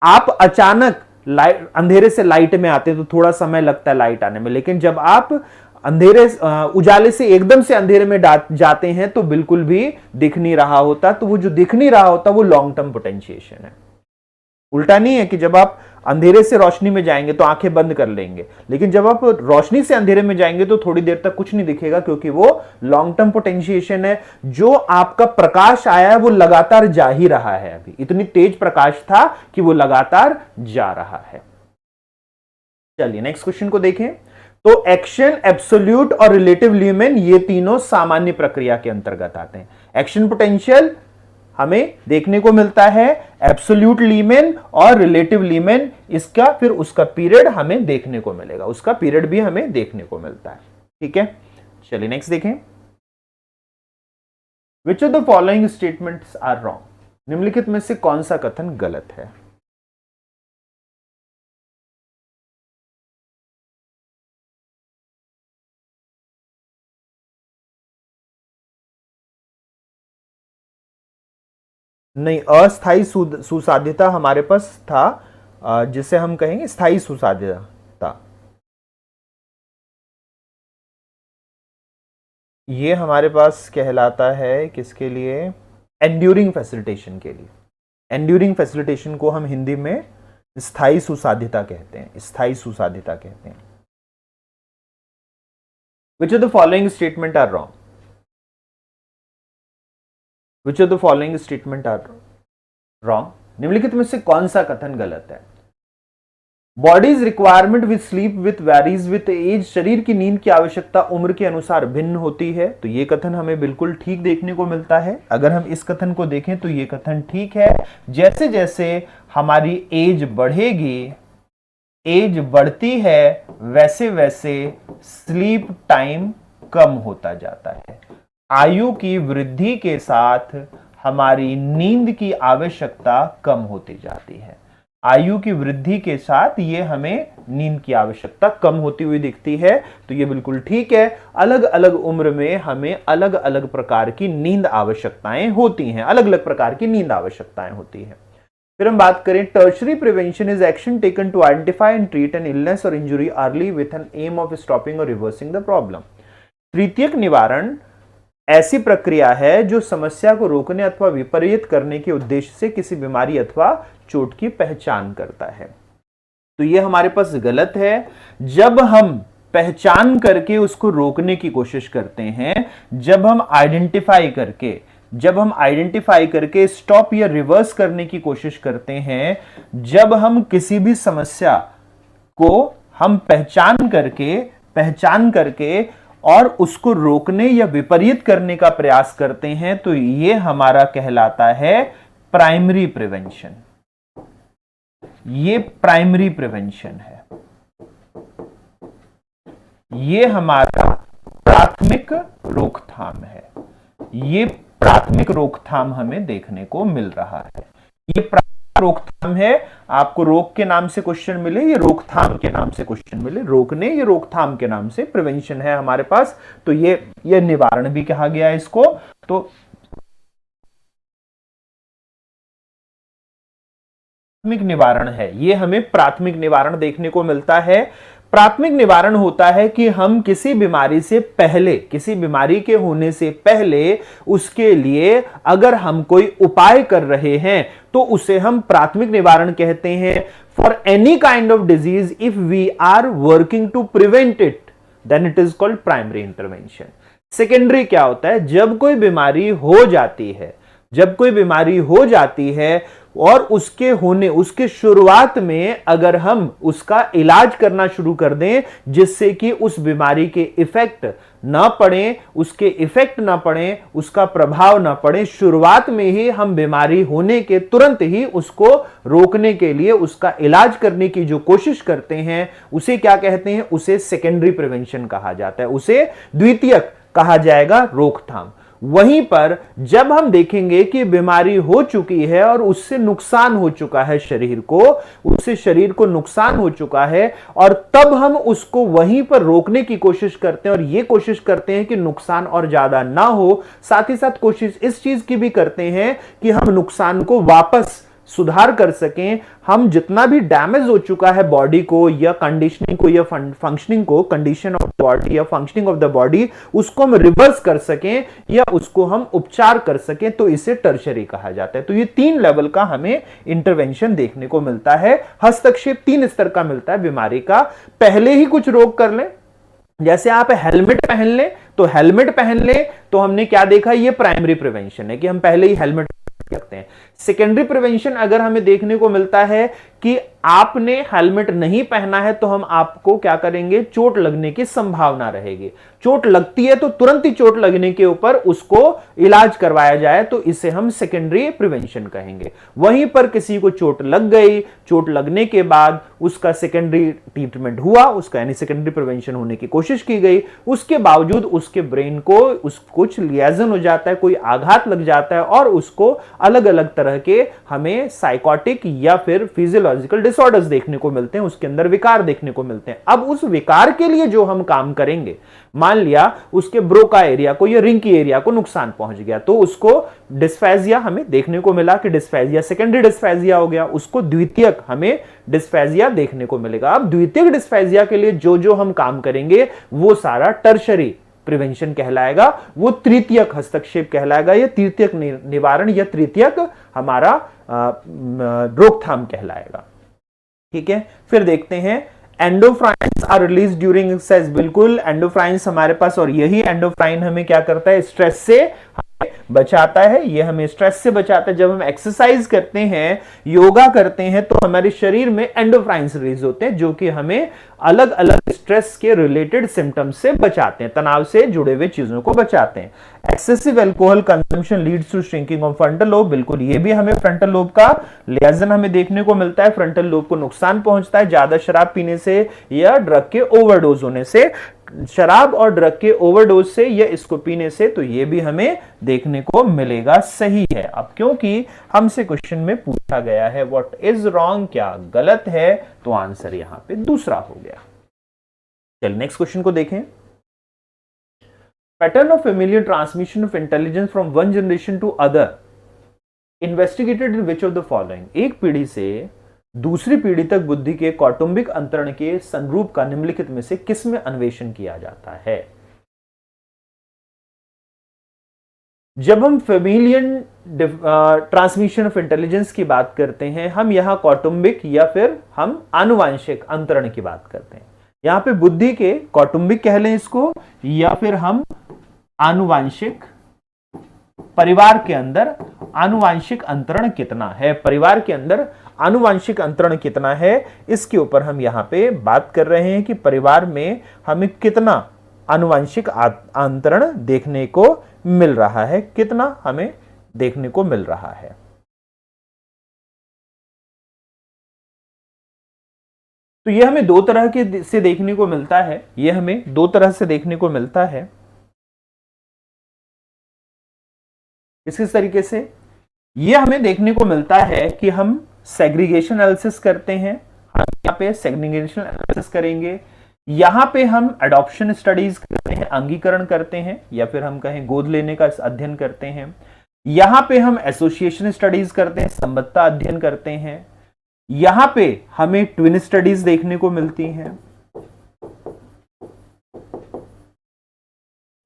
आप अचानक लाइट, अंधेरे से लाइट में आते हैं तो थोड़ा समय लगता है लाइट आने में, लेकिन जब आप अंधेरे उजाले से एकदम से अंधेरे में जाते हैं तो बिल्कुल भी दिख नहीं रहा होता। तो वो जो दिख नहीं रहा होता वो लॉन्ग टर्म पोटेंशिएशन है। उल्टा नहीं है कि जब आप अंधेरे से रोशनी में जाएंगे तो आंखें बंद कर लेंगे, लेकिन जब आप रोशनी से अंधेरे में जाएंगे तो थोड़ी देर तक कुछ नहीं दिखेगा, क्योंकि वो लॉन्ग टर्म पोटेंशिएशन है। जो आपका प्रकाश आया है वो लगातार जा ही रहा है, अभी इतनी तेज प्रकाश था कि वो लगातार जा रहा है। चलिए नेक्स्ट क्वेश्चन को देखें। तो एक्शन, एब्सोल्यूट और रिलेटिव लीमेन, ये तीनों सामान्य प्रक्रिया के अंतर्गत आते हैं। एक्शन पोटेंशियल हमें देखने को मिलता है, एब्सोल्यूट लीमेन और रिलेटिव लीमेन, इसका फिर उसका पीरियड हमें देखने को मिलेगा, उसका पीरियड भी हमें देखने को मिलता है। ठीक है, चलिए नेक्स्ट देखें। Which of the following statements are wrong, निम्नलिखित में से कौन सा कथन गलत है। नहीं, अस्थायी सुसाध्यता हमारे पास था, जिसे हम कहेंगे स्थायी सुसाध्यता। ये हमारे पास कहलाता है किसके लिए, एंड्यूरिंग फैसिलिटेशन के लिए। एंड्यूरिंग फैसिलिटेशन को हम हिंदी में स्थायी सुसाध्यता कहते हैं, स्थायी सुसाध्यता कहते हैं। Which of the following statement are wrong? Which of the following statement are wrong? निम्नलिखित में से कौन सा कथन गलत है? Body's requirement with sleep with varies with age, शरीर की नींद की आवश्यकता उम्र के अनुसार भिन्न होती है। तो ये कथन हमें बिल्कुल ठीक देखने को मिलता है। अगर हम इस कथन को देखें तो ये कथन ठीक है। जैसे जैसे हमारी एज बढ़ेगी, एज बढ़ती है, वैसे वैसे स्लीप टाइम कम होता जाता है। आयु की वृद्धि के साथ हमारी नींद की आवश्यकता कम होती जाती है। आयु की वृद्धि के साथ ये हमें नींद की आवश्यकता कम होती हुई दिखती है। तो ये बिल्कुल ठीक है। अलग अलग उम्र में हमें अलग अलग प्रकार की नींद आवश्यकताएं होती हैं, अलग अलग प्रकार की नींद आवश्यकताएं होती हैं। फिर हम बात करें, tertiary prevention is action taken to identify and treat an illness और injury early with an aim of stopping और रिवर्सिंग द प्रॉब्लम। तृतीयक निवारण ऐसी प्रक्रिया है जो समस्या को रोकने अथवा विपरीत करने के उद्देश्य से किसी बीमारी अथवा चोट की पहचान करता है। तो ये हमारे पास गलत है। जब हम पहचान करके उसको रोकने की कोशिश करते हैं, जब हम आइडेंटिफाई करके स्टॉप या रिवर्स करने की कोशिश करते हैं, जब हम किसी भी समस्या को हम पहचान करके और उसको रोकने या विपरीत करने का प्रयास करते हैं, तो ये हमारा कहलाता है प्राइमरी प्रिवेंशन। ये प्राइमरी प्रिवेंशन है, ये हमारा प्राथमिक रोकथाम है। ये प्राथमिक रोकथाम हमें देखने को मिल रहा है। ये प्राथमिक रोकथाम है। आपको रोग के नाम से क्वेश्चन मिले, ये रोकथाम के नाम से क्वेश्चन मिले, रोकने ये रोकथाम के नाम से प्रिवेंशन है हमारे पास। तो ये निवारण भी कहा गया है इसको। तो प्राथमिक निवारण है, ये हमें प्राथमिक निवारण देखने को मिलता है। प्राथमिक निवारण होता है कि हम किसी बीमारी से पहले, किसी बीमारी के होने से पहले उसके लिए अगर हम कोई उपाय कर रहे हैं तो उसे हम प्राथमिक निवारण कहते हैं। For any kind of disease if we are working to prevent it then it is called primary intervention. Secondary क्या होता है? जब कोई बीमारी हो जाती है और उसके शुरुआत में अगर हम उसका इलाज करना शुरू कर दें जिससे कि उस बीमारी के इफेक्ट ना पड़े, उसका प्रभाव ना पड़े, शुरुआत में ही हम बीमारी होने के तुरंत ही उसको रोकने के लिए उसका इलाज करने की जो कोशिश करते हैं, उसे क्या कहते हैं? उसे सेकेंडरी प्रिवेंशन कहा जाता है, उसे द्वितीयक कहा जाएगा रोकथाम। वहीं पर जब हम देखेंगे कि बीमारी हो चुकी है और उससे नुकसान हो चुका है शरीर को नुकसान हो चुका है, और तब हम उसको वहीं पर रोकने की कोशिश करते हैं और ये कोशिश करते हैं कि नुकसान और ज्यादा ना हो। साथ ही साथ कोशिश इस चीज की भी करते हैं कि हम नुकसान को वापस सुधार कर सकें। हम जितना भी डैमेज हो चुका है बॉडी को या कंडीशनिंग को या फंक्शनिंग को, कंडीशन ऑफ बॉडी या फंक्शनिंग ऑफ द बॉडी, उसको हम रिवर्स कर सकें या उसको हम उपचार कर सकें, तो इसे टर्शरी कहा जाता है। तो ये 3 लेवल का हमें इंटरवेंशन देखने को मिलता है। हस्तक्षेप 3 स्तर का मिलता है बीमारी का। पहले ही कुछ रोग कर लें, जैसे आप हेलमेट पहन लें, तो हमने क्या देखा? ये प्राइमरी प्रिवेंशन है कि हम पहले ही हेलमेट करते हैं। सेकेंडरी प्रिवेंशन अगर हमें देखने को मिलता है कि आपने हेलमेट नहीं पहना है तो हम आपको क्या करेंगे? चोट लगने की संभावना रहेगी। चोट लगती है तो तुरंत ही चोट लगने के ऊपर उसको इलाज करवाया जाए, तो इसे हम सेकेंडरी प्रिवेंशन कहेंगे। वहीं पर किसी को चोट लग गई, चोट लगने के बाद उसका सेकेंडरी ट्रीटमेंट हुआ, उसका यानी सेकेंडरी प्रिवेंशन होने की कोशिश की गई, उसके बावजूद उसके ब्रेन को कुछ लिएजन हो जाता है, कोई आघात लग जाता है और उसको अलग अलग तरह के हमें साइकोटिक या फिर फिजियोलॉजिकल डिसऑर्डर्स देखने को मिलते हैं, उसके अंदर विकार देखने को मिलते हैं। अब उस विकार के लिए जो हम काम करेंगे, मान लिया उसके ब्रोका एरिया को या रिंकी एरिया को नुकसान पहुंच गया, तो उसको डिस्फेजिया हमें देखने को मिला कि डिस्फेजिया सेकेंडरी डिस्फेजिया हो गया, उसको द्वितीयक हमें डिस्फेजिया देखने को मिलेगा। अब द्वितीयक डिस्फेजिया के लिए जो जो हम काम करेंगे वो सारा टर्शरी प्रिवेंशन कहलाएगा, वो तृतीयक हस्तक्षेप कहलाएगा, या तृतीयक निवारण या तृतीयक हमारा रोकथाम कहलाएगा। ठीक है, फिर देखते हैं एंडोफ्राइन्स आर रिलीज ड्यूरिंग एक्सरसाइज। बिल्कुल, एंडोफ्राइन्स हमारे पास, और यही एंडोफ्राइन हमें क्या करता है, स्ट्रेस से बचाता है। ये हमें स्ट्रेस से बचाता है। जब हम एक्सरसाइज करते हैं, योगा करते हैं, तो हमारे शरीर में एंडोफ्राइन्स रिलीज होते हैं, जो कि हमें अलग अलग स्ट्रेस के रिलेटेड सिम्टम्स से बचाते हैं, तनाव से जुड़े हुए चीजों को बचाते हैं। Excessive alcohol consumption leads to shrinking of frontal lobe. बिल्कुल, ये भी हमें फ्रंटल लोब का लेजन हमें देखने को मिलता है। फ्रंटल लोब को नुकसान पहुंचता है ज्यादा शराब पीने से या ड्रग के ओवरडोज होने से, शराब और ड्रग के ओवरडोज से या इसको पीने से, तो ये भी हमें देखने को मिलेगा। सही है। अब क्योंकि हमसे क्वेश्चन में पूछा गया है व्हाट इज रॉन्ग, क्या गलत है, तो आंसर यहां पे दूसरा हो गया। चलिए नेक्स्ट क्वेश्चन को देखें। Pattern of familiar transmission of intelligence from one generation to other investigated in which of the following. एक पीढ़ी से दूसरी पीढ़ी तक बुद्धि के कौटुंबिक अंतरण के संरूप का निम्नलिखित में से किस में अन्वेषण किया जाता है। जब हम फेमिलियन ट्रांसमिशन ऑफ इंटेलिजेंस की बात करते हैं, हम यहां कौटुंबिक या फिर हम आनुवांशिक अंतरण की बात करते हैं। यहां पे बुद्धि के कौटुंबिक कह लें इसको, या फिर हम आनुवांशिक, परिवार के अंदर आनुवांशिक अंतरण कितना है, परिवार के अंदर आनुवांशिक अंतरण कितना है, इसके ऊपर हम यहां पे बात कर रहे हैं कि परिवार में हमें कितना आनुवांशिक अंतरण देखने को मिल रहा है, कितना हमें देखने को मिल रहा है। तो यह हमें दो तरह के से देखने को मिलता है, यह हमें दो तरह से देखने को मिलता है। किस तरीके से यह हमें देखने को मिलता है कि हम सेग्रीगेशन एनालिसिस करते हैं, हम यहाँ पे सेग्रीगेशन एनालिसिस करेंगे, यहां पे हम अडॉप्शन स्टडीज करते हैं, अंगीकरण करते हैं, या फिर हम कहें गोद लेने का अध्ययन करते हैं। यहां पे हम एसोसिएशन स्टडीज करते हैं, संबद्धता अध्ययन करते हैं। यहां पे हमें ट्विन स्टडीज देखने को मिलती हैं।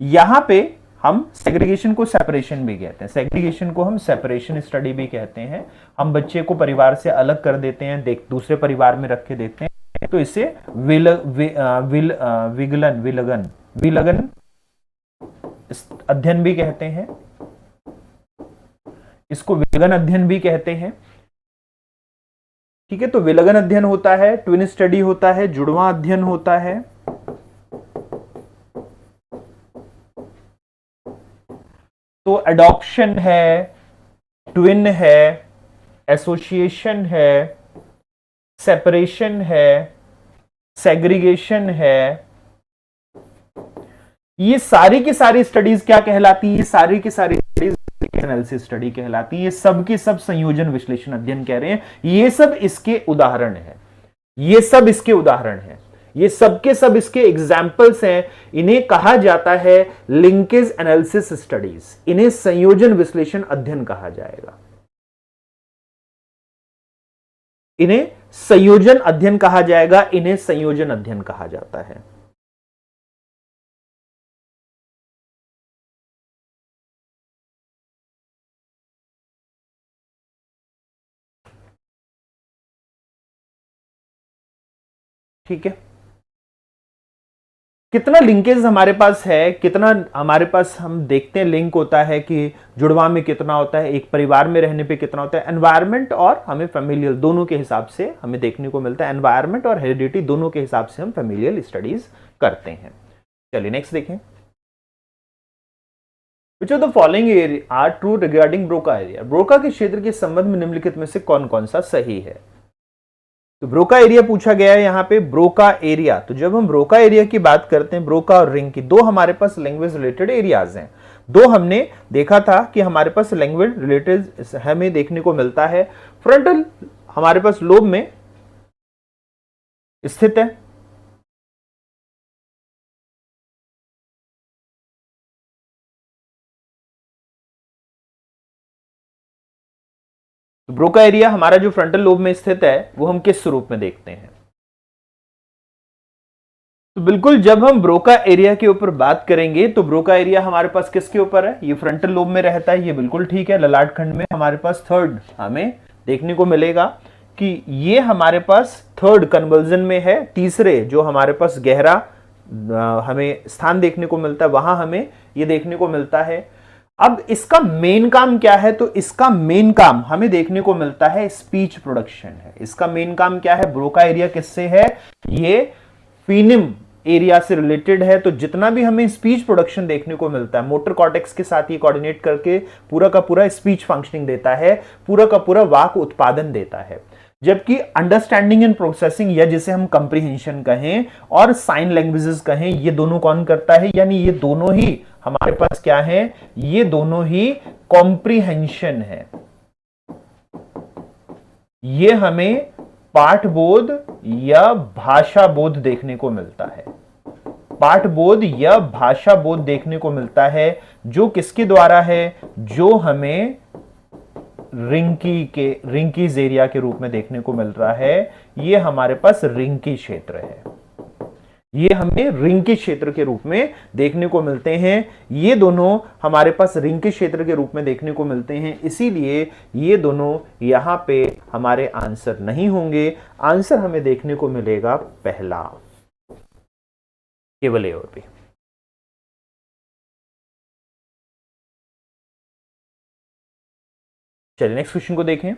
यहां पे हम सेग्रीगेशन को सेपरेशन भी कहते हैं, सेग्रीगेशन को हम सेपरेशन स्टडी भी कहते हैं। हम बच्चे को परिवार से अलग कर देते हैं, दूसरे परिवार में रख के देखते हैं, तो इसे विलगन अध्ययन भी कहते हैं, इसको विलगन अध्ययन भी कहते हैं। ठीक है, तो विलगन अध्ययन होता है, ट्विन स्टडी होता है, जुड़वा अध्ययन होता है। तो एडॉप्शन है, ट्विन है, एसोसिएशन है, सेपरेशन है, सेग्रीगेशन है, ये सारी की सारी स्टडीज क्या कहलाती है, ये सारी की सारी स्टडीज एनालिसिस स्टडी कहलाती है। ये सब के सब संयोजन विश्लेषण अध्ययन कह रहे हैं, ये सब इसके उदाहरण है, ये सब इसके उदाहरण है, ये सब के सब इसके एग्जाम्पल्स हैं। इन्हें कहा जाता है लिंकेज एनालिसिस स्टडीज, इन्हें संयोजन विश्लेषण अध्ययन कहा जाएगा, इन्हें संयोजन अध्ययन कहा जाएगा, इन्हें संयोजन अध्ययन कहा जाता है। ठीक है, कितना लिंकेज हमारे पास है, कितना हमारे पास हम देखते हैं लिंक होता है कि जुड़वा में कितना होता है, एक परिवार में रहने पे कितना होता है। एनवायरनमेंट और हमें फैमिलियल दोनों के हिसाब से हमें देखने को मिलता है, एनवायरनमेंट और हेरिडिटी दोनों के हिसाब से हम फैमिलियल स्टडीज करते हैं। चलिए नेक्स्ट देखें। Which of the following are true regarding Broca area. Broca के क्षेत्र के संबंध में निम्नलिखित में से कौन कौन सा सही है। तो ब्रोका एरिया पूछा गया है यहां पे, ब्रोका एरिया। तो जब हम ब्रोका एरिया की बात करते हैं, ब्रोका और रिंग की दो हमारे पास लैंग्वेज रिलेटेड एरियाज हैं। दो हमने देखा था कि हमारे पास लैंग्वेज रिलेटेड हमें देखने को मिलता है, फ्रंटल हमारे पास लोब में स्थित है, ब्रोका एरिया हमारा जो फ्रंटल लोब में स्थित है वो हम किस स्वरूप में देखते हैं। तो बिल्कुल जब हम ब्रोका एरिया के ऊपर बात करेंगे तो ब्रोका एरिया हमारे पास किसके ऊपर है, ये फ्रंटल लोब में रहता है, ये बिल्कुल ठीक है। ललाट खंड में हमारे पास थर्ड हमें देखने को मिलेगा कि ये हमारे पास थर्ड कन्वर्जन में है, तीसरे जो हमारे पास गहरा हमें स्थान देखने को मिलता है वहां हमें ये देखने को मिलता है। अब इसका मेन काम क्या है, तो इसका मेन काम हमें देखने को मिलता है स्पीच प्रोडक्शन है। इसका मेन काम क्या है, ब्रोका एरिया किससे है, ये फीनिम एरिया से रिलेटेड है। तो जितना भी हमें स्पीच प्रोडक्शन देखने को मिलता है, मोटर कॉर्टेक्स के साथ ये कोऑर्डिनेट करके पूरा का पूरा स्पीच फंक्शनिंग देता है, पूरा का पूरा वाक उत्पादन देता है। जबकि अंडरस्टैंडिंग एंड प्रोसेसिंग, या जिसे हम कंप्रीहेंशन कहें और साइन लैंग्वेजेस कहें, ये दोनों कौन करता है, यानी ये दोनों ही हमारे पास क्या है, ये दोनों ही कॉम्प्रीहेंशन है। ये हमें पाठबोध या भाषा बोध देखने को मिलता है, पाठबोध या भाषा बोध देखने को मिलता है, जो किसके द्वारा है, जो हमें रिंकीज एरिया के रूप में देखने को मिल रहा है। ये हमारे पास रिंकी क्षेत्र है, ये हमें रिंकी क्षेत्र के रूप में देखने को मिलते हैं। ये दोनों हमारे पास रिंकी क्षेत्र के रूप में देखने को मिलते हैं, इसीलिए ये दोनों यहां पे हमारे आंसर नहीं होंगे। आंसर हमें देखने को मिलेगा पहला, केवल ए और बी। चलिए नेक्स्ट क्वेश्चन को देखें।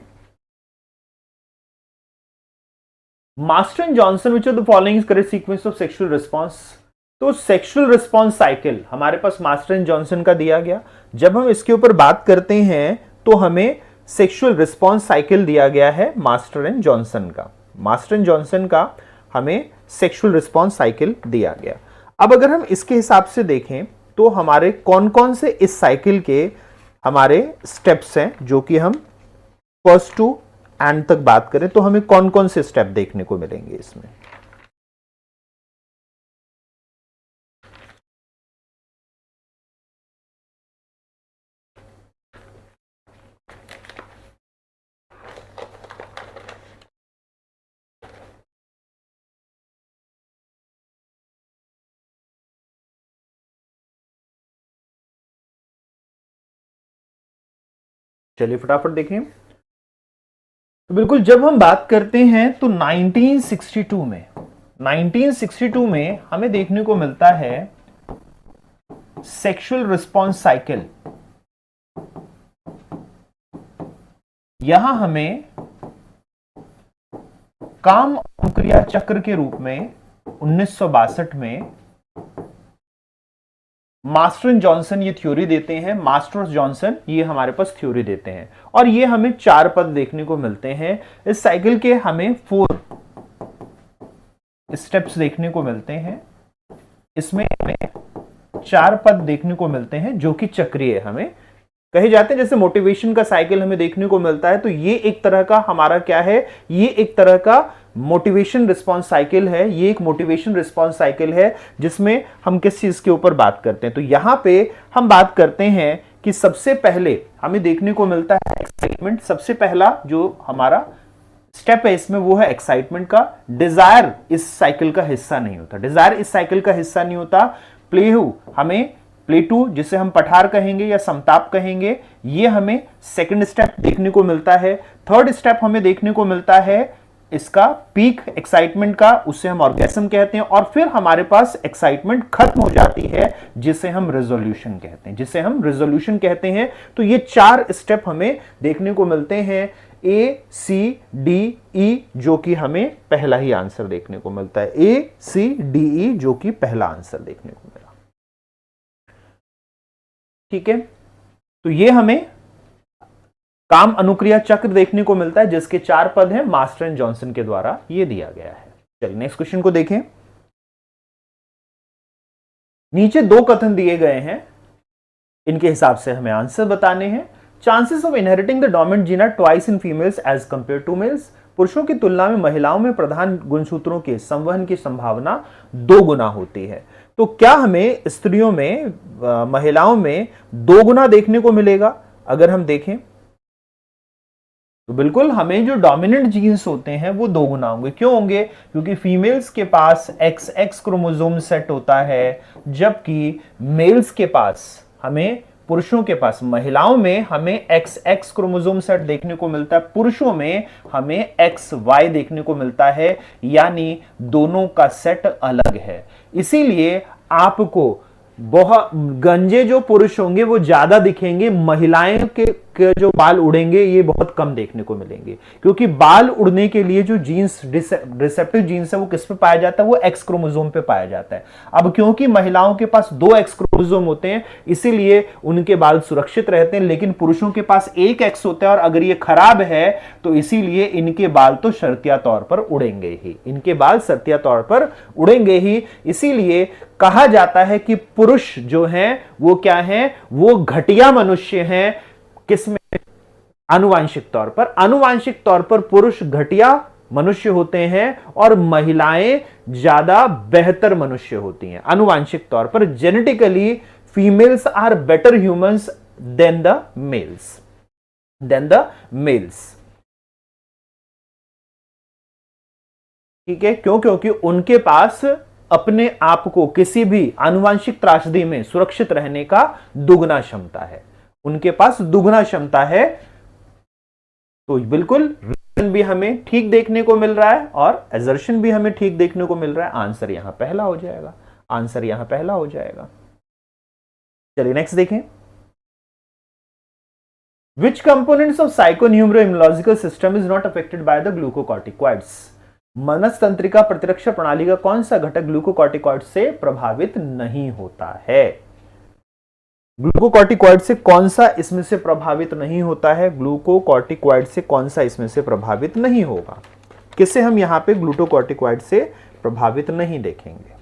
Master and Johnson which of the following is correct sequence of sexual response. तो सेक्सुअल रिस्पॉन्स साइकिल हमारे पास मास्टर एंड जॉनसन का दिया गया। जब हम इसके ऊपर बात करते हैं तो हमें सेक्सुअल रिस्पॉन्स साइकिल दिया गया है मास्टर एंड जॉनसन का, मास्टर एंड जॉनसन का हमें सेक्सुअल रिस्पॉन्स साइकिल दिया गया। अब अगर हम इसके हिसाब से देखें तो हमारे कौन कौन से इस साइकिल के हमारे स्टेप्स हैं, जो कि हम फर्स्ट टू एंड तक बात करें तो हमें कौन कौन से स्टेप देखने को मिलेंगे इसमें। चलिए फटाफट देखें। तो बिल्कुल जब हम बात करते हैं तो 1962 में हमें देखने को मिलता है सेक्सुअल रिस्पॉन्स साइकिल। यहां हमें काम अनुक्रिया चक्र के रूप में 1962 में मास्टर एंड जॉनसन ये थ्योरी देते हैं, मास्टर जॉनसन ये हमारे पास थ्योरी देते हैं, और ये हमें 4 पद देखने को मिलते हैं। इस साइकिल के हमें 4 स्टेप्स देखने को मिलते हैं। इसमें हमें 4 पद देखने को मिलते हैं जो कि चक्रीय हमें कहे जाते हैं। जैसे मोटिवेशन का साइकिल हमें देखने को मिलता है, तो ये एक तरह का हमारा क्या है, ये एक तरह का मोटिवेशन रिस्पॉन्स साइकिल है। ये एक मोटिवेशन रिस्पॉन्स साइकिल है जिसमें हम किस चीज के ऊपर बात करते हैं। तो यहां पे हम बात करते हैं कि सबसे पहले हमें देखने को मिलता है एक्साइटमेंट। सबसे पहला जो हमारा स्टेप है इसमें वो है एक्साइटमेंट का। डिजायर इस साइकिल का हिस्सा नहीं होता, डिजायर इस साइकिल का हिस्सा नहीं होता। प्लेहू हमें प्लेटू जिसे हम पठार कहेंगे या समताप कहेंगे, ये हमें सेकंड स्टेप देखने को मिलता है। थर्ड स्टेप हमें देखने को मिलता है इसका पीक एक्साइटमेंट का, उससे हम ऑर्गेज्म कहते हैं। और फिर हमारे पास एक्साइटमेंट खत्म हो जाती है जिसे हम रेजोल्यूशन कहते हैं, जिसे हम रेजोल्यूशन कहते हैं। तो ये 4 स्टेप हमें देखने को मिलते हैं, ए सी डी ई, जो कि हमें पहला ही आंसर देखने को मिलता है। ए सी डी ई जो कि पहला आंसर देखने को मिला। ठीक है, तो ये हमें काम अनुक्रिया चक्र देखने को मिलता है जिसके 4 पद हैं, मास्टर एंड जॉनसन के द्वारा ये दिया गया है। चलिए नेक्स्ट क्वेश्चन को देखें। नीचे 2 कथन दिए गए हैं, इनके हिसाब से हमें आंसर बताने हैं। Chances of inheriting the dominant gene are twice in females as compare to males. पुरुषों की तुलना में महिलाओं में प्रधान गुणसूत्रों के संवहन की संभावना 2 गुना होती है। तो क्या हमें स्त्रियों में, महिलाओं में 2 गुना देखने को मिलेगा? अगर हम देखें तो बिल्कुल हमें जो डोमिनेंट जीन्स होते हैं वो 2 गुना होंगे। क्यों होंगे? क्योंकि फीमेल्स के पास XX क्रोमोसोम सेट होता है, जबकि मेल्स के पास, हमें पुरुषों के पास, महिलाओं में हमें XX क्रोमोसोम सेट देखने को मिलता है, पुरुषों में हमें XY देखने को मिलता है, यानी दोनों का सेट अलग है। इसीलिए आपको बहुत गंजे जो पुरुष होंगे वो ज्यादा दिखेंगे, महिलाएं के जो बाल उड़ेंगे ये बहुत कम देखने को मिलेंगे, क्योंकि बाल उड़ने के लिए जो जीन्स, रिसेप्टिव जीन्स है वो किस पे पाया जाता है? वो एक्स क्रोमोसोम पे पाया जाता है। अब क्योंकि महिलाओं के पास 2 एक्स क्रोमोसोम होते हैं, इसीलिए उनके बाल सुरक्षित रहते हैं, लेकिन पुरुषों के पास 1 एक्स होता है और अगर ये खराब है तो इसीलिए इनके बाल तो शर्तिया तौर पर उड़ेंगे ही, इनके बाल शर्तिया तौर पर उड़ेंगे ही। इसीलिए कहा जाता है कि पुरुष जो हैं वो क्या हैं? वो घटिया मनुष्य हैं। किसमें? आनुवांशिक तौर पर। आनुवांशिक तौर पर पुरुष घटिया मनुष्य होते हैं और महिलाएं ज्यादा बेहतर मनुष्य होती हैं। आनुवांशिक तौर पर genetically females are better humans than the males. ठीक है, क्यों? क्योंकि उनके पास अपने आप को किसी भी आनुवांशिक त्रासदी में सुरक्षित रहने का दुगना क्षमता है, उनके पास दुगना क्षमता है। तो बिल्कुल रीजन भी हमें ठीक देखने को मिल रहा है और एजर्शन भी हमें ठीक देखने को मिल रहा है। आंसर यहां पहला हो जाएगा, आंसर यहां पहला हो जाएगा। चलिए नेक्स्ट देखें। Which components of psychoneuroimmunological system is not affected by the glucocorticoids? मनस्तंत्रिका प्रतिरक्षा प्रणाली का कौन सा घटक ग्लूकोकॉर्टिकॉइड से प्रभावित नहीं होता है? ग्लूकोकॉर्टिकॉइड से कौन सा इसमें से प्रभावित नहीं होता है? ग्लूकोकॉर्टिकॉइड से कौन सा इसमें से प्रभावित नहीं होगा? किसे हम यहां पे ग्लूकोकॉर्टिकॉइड से प्रभावित नहीं देखेंगे?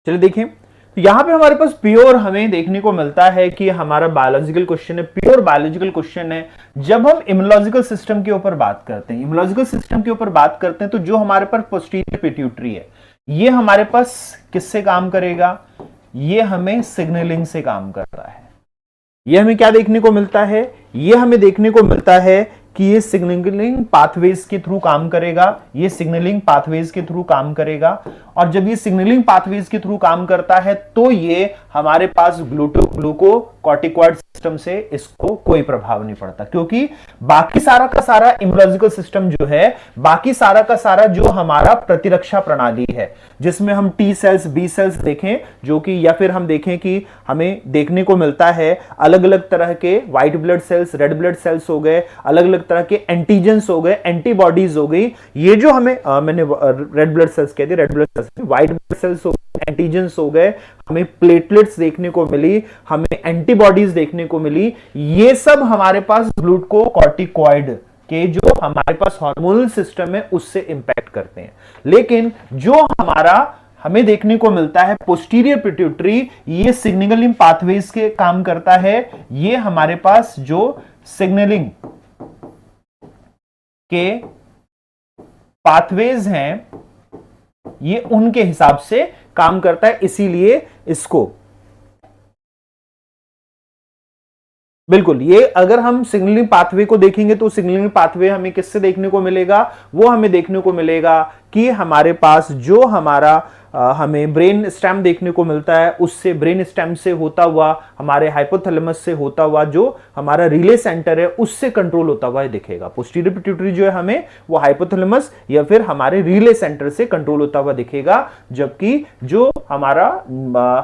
चलिए देखें, तो यहां पे हमारे पास प्योर हमें देखने को मिलता है कि हमारा बायोलॉजिकल क्वेश्चन है, प्योर बायोलॉजिकल क्वेश्चन है। जब हम इम्यूनोलॉजिकल सिस्टम के ऊपर बात करते हैं, इम्यूनोलॉजिकल सिस्टम के ऊपर बात करते हैं, तो जो हमारे पास पोस्टीरियर पिट्यूटरी है, ये हमारे पास किससे काम करेगा? ये हमें सिग्नलिंग से काम कर रहा है। ये हमें क्या देखने को मिलता है? ये हमें देखने को मिलता है कि ये सिग्नलिंग पाथवेज के थ्रू काम करेगा, ये सिग्नलिंग पाथवेज के थ्रू काम करेगा। और जब ये सिग्नलिंग पाथवेज के थ्रू काम करता है तो ये हमारे पास ग्लूकोकॉर्टिकॉइड सिस्टम से इसको कोई प्रभाव नहीं पड़ता, क्योंकि बाकी सारा का सारा इम्यूनोलॉजिकल सिस्टम जो है, बाकी सारा का सारा जो हमारा प्रतिरक्षा प्रणाली है, जिसमें हम टी सेल्स, बी सेल्स देखें, जो कि या फिर हम देखें कि हमें देखने को मिलता है अलग अलग तरह के white blood cells, red blood cells हो गए, अलग अलग तरह के एंटीजेंस हो गए, एंटीबॉडीज हो गई। ये जो हमें मैंने रेड ब्लड सेल्स कहती, red blood cells, white blood cells हो गए, एंटीजेंस हो गए, हमें प्लेटलेट्स देखने को मिली, हमें एंटीबॉडीज देखने को मिली। ये सब हमारे पास ग्लूकोकॉर्टिकॉइड के जो हमारे पास हार्मोनल सिस्टम है उससे इंपैक्ट करते हैं। लेकिन जो हमारा हमें देखने को मिलता है पोस्टीरियर पिट्यूटरी, ये सिग्नलिंग पाथवेज के काम करता है। ये हमारे पास जो सिग्नलिंग के पाथवेज हैं ये उनके हिसाब से काम करता है, इसीलिए इसको बिल्कुल, ये अगर हम सिग्नलिंग पाथवे को देखेंगे तो सिग्नलिंग पाथवे हमें किससे देखने को मिलेगा, वो हमें देखने को मिलेगा कि हमारे पास जो हमारा हमें ब्रेन स्टेम देखने को मिलता है, उससे ब्रेन स्टेम से होता हुआ हमारे हाइपोथैलेमस से होता हुआ जो हमारा रिले सेंटर है उससे कंट्रोल होता हुआ दिखेगा। पोस्टीरियर पिट्यूटरी जो है हमें वो हाइपोथैलेमस या फिर हमारे रिले सेंटर से कंट्रोल होता हुआ दिखेगा, जबकि जो हमारा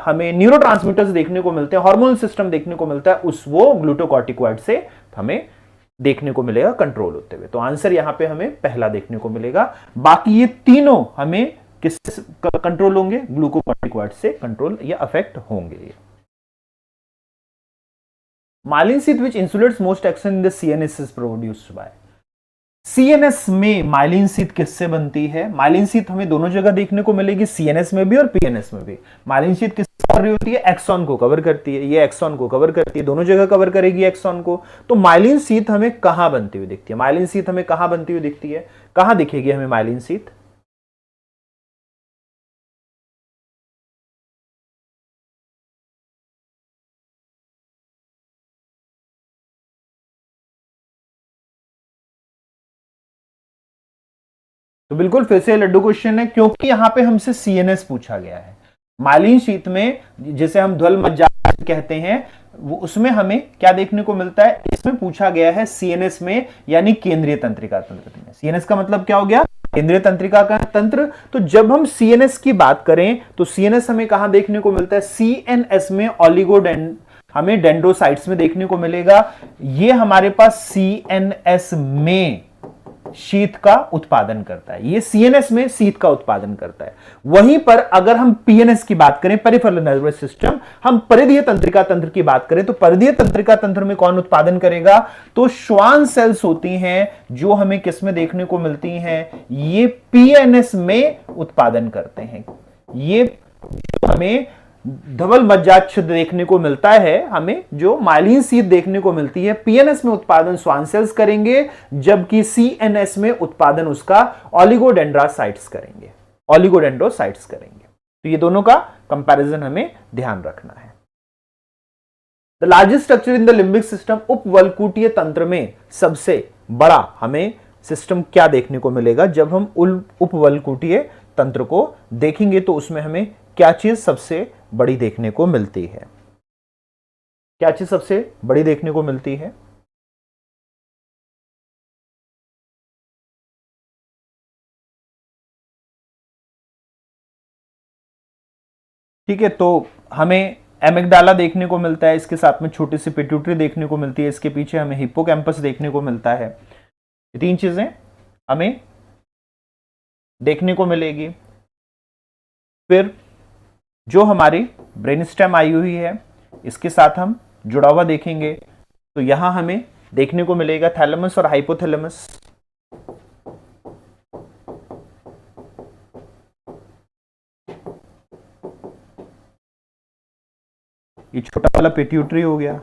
हमें न्यूरोट्रांसमीटर्स देखने को मिलते हैं, हार्मोनल सिस्टम देखने को मिलता है, उस वो ग्लूटाकॉर्टिकॉइड से हमें देखने को मिलेगा कंट्रोल होते हुए। तो आंसर यहां पे हमें पहला देखने को मिलेगा। बाकी ये तीनों हमें किससे कंट्रोल होंगे, ग्लूकोकॉर्टिकॉइड से कंट्रोल या अफेक्ट होंगे। Myelin sheath which insulates most action in the CNS is produced by. CNS में माइलिन शीथ किससे बनती है? माइलिन शीथ हमें दोनों जगह देखने को मिलेगी, सीएनएस में भी और पीएनएस में भी। माइलिन शीथ किस कर रही होती है? एक्सॉन को कवर करती है, ये एक्सॉन को कवर करती है, दोनों जगह कवर करेगी एक्सॉन को। तो माइलिन शीथ हमें कहां बनती हुई दिखती है? माइलिन शीथ हमें कहां बनती हुई दिखती है, कहां दिखेगी हमें माइलिन शीथ? तो बिल्कुल फिर से लड्डू क्वेश्चन है, क्योंकि यहां पे हमसे सीएनएस पूछा गया है। माइलिन शीथ में जिसे हम ध्वल मज्जा कहते हैं, वो उसमें हमें क्या देखने को मिलता है? इसमें पूछा गया है सीएनएस में, यानी केंद्रीय तंत्रिका तंत्र में। सीएनएस का मतलब क्या हो गया? केंद्रीय तंत्रिका का तंत्र। तो जब हम सीएनएस की बात करें तो सीएनएस हमें कहां देखने को मिलता है? सीएनएस में हमें डेंड्रोसाइट्स में देखने को मिलेगा। ये हमारे पास सीएनएस में शीत का उत्पादन करता है, ये सीएनएस में शीत का उत्पादन करता है। वहीं पर अगर हम पीएनएस की बात करें, पेरिफेरल नर्वस सिस्टम, हम परिधीय तंत्रिका तंत्र की बात करें तो परिधीय तंत्रिका तंत्र में कौन उत्पादन करेगा? तो श्वान सेल्स होती हैं जो हमें किस में देखने को मिलती हैं? ये पीएनएस में उत्पादन करते हैं। ये हमें धवल मज्जाच्छिद्र देखने को मिलता है, हमें जो माइलिन शीथ देखने को मिलती है, पीएनएस में उत्पादन श्वान सेल्स करेंगे, जबकि सीएनएस में उत्पादन उसका ऑलिगोडेंड्रोसाइट्स करेंगे, ऑलिगोडेंड्रोसाइट्स करेंगे। तो ये दोनों का कंपैरिजन हमें ध्यान रखना है। The largest structure in the limbic system, उपवलकुटीय तंत्र में सबसे बड़ा हमें सिस्टम क्या देखने को मिलेगा? जब हम उपवलकुटीय तंत्र को देखेंगे तो उसमें हमें क्या चीज सबसे बड़ी देखने को मिलती है? क्या चीज सबसे बड़ी देखने को मिलती है? ठीक है, तो हमें एमिगडाला देखने को मिलता है, इसके साथ में छोटी सी पिट्यूटरी देखने को मिलती है, इसके पीछे हमें हिप्पोकैम्पस देखने को मिलता है। ये तीन चीजें हमें देखने को मिलेगी। फिर जो हमारी ब्रेन स्टेम आई हुई है, इसके साथ हम जुड़ा हुआ देखेंगे तो यहां हमें देखने को मिलेगा थैलेमस और हाइपोथैलेमस। ये छोटा वाला पिट्यूटरी हो गया,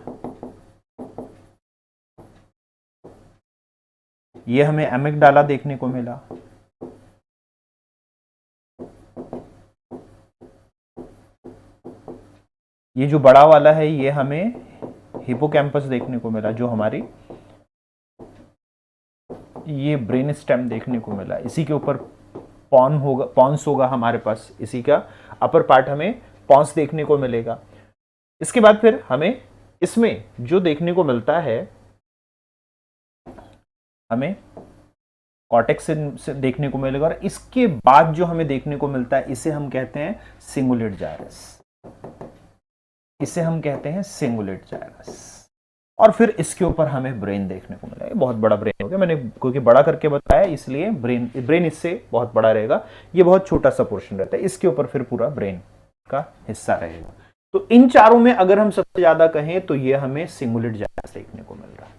ये हमें एमिगडाला देखने को मिला। ये जो बड़ा वाला है ये हमें हिपोकैम्पस देखने को मिला, जो हमारी ये ब्रेन स्टेम देखने को मिला। इसी के ऊपर पॉन्स होगा हमारे पास, इसी का अपर पार्ट हमें पॉन्स देखने को मिलेगा। इसके बाद फिर हमें इसमें जो देखने को मिलता है, हमें कॉर्टेक्स से देखने को मिलेगा, और इसके बाद जो हमें देखने को मिलता है इसे हम कहते हैं सिंगुलेट जायरस। इसे हम कहते हैं सिंगुलेट जायरस। और फिर इसके ऊपर हमें ब्रेन देखने को मिला। ये बहुत बड़ा ब्रेन हो गया, मैंने क्योंकि बड़ा करके बताया इसलिए ब्रेन इससे बहुत बड़ा रहेगा, ये बहुत छोटा सा पोर्शन रहता है, इसके ऊपर फिर पूरा ब्रेन का हिस्सा रहेगा। तो इन चारों में अगर हम सबसे ज्यादा कहें तो ये हमें सिंगुलेट जायरस देखने को मिल रहा है,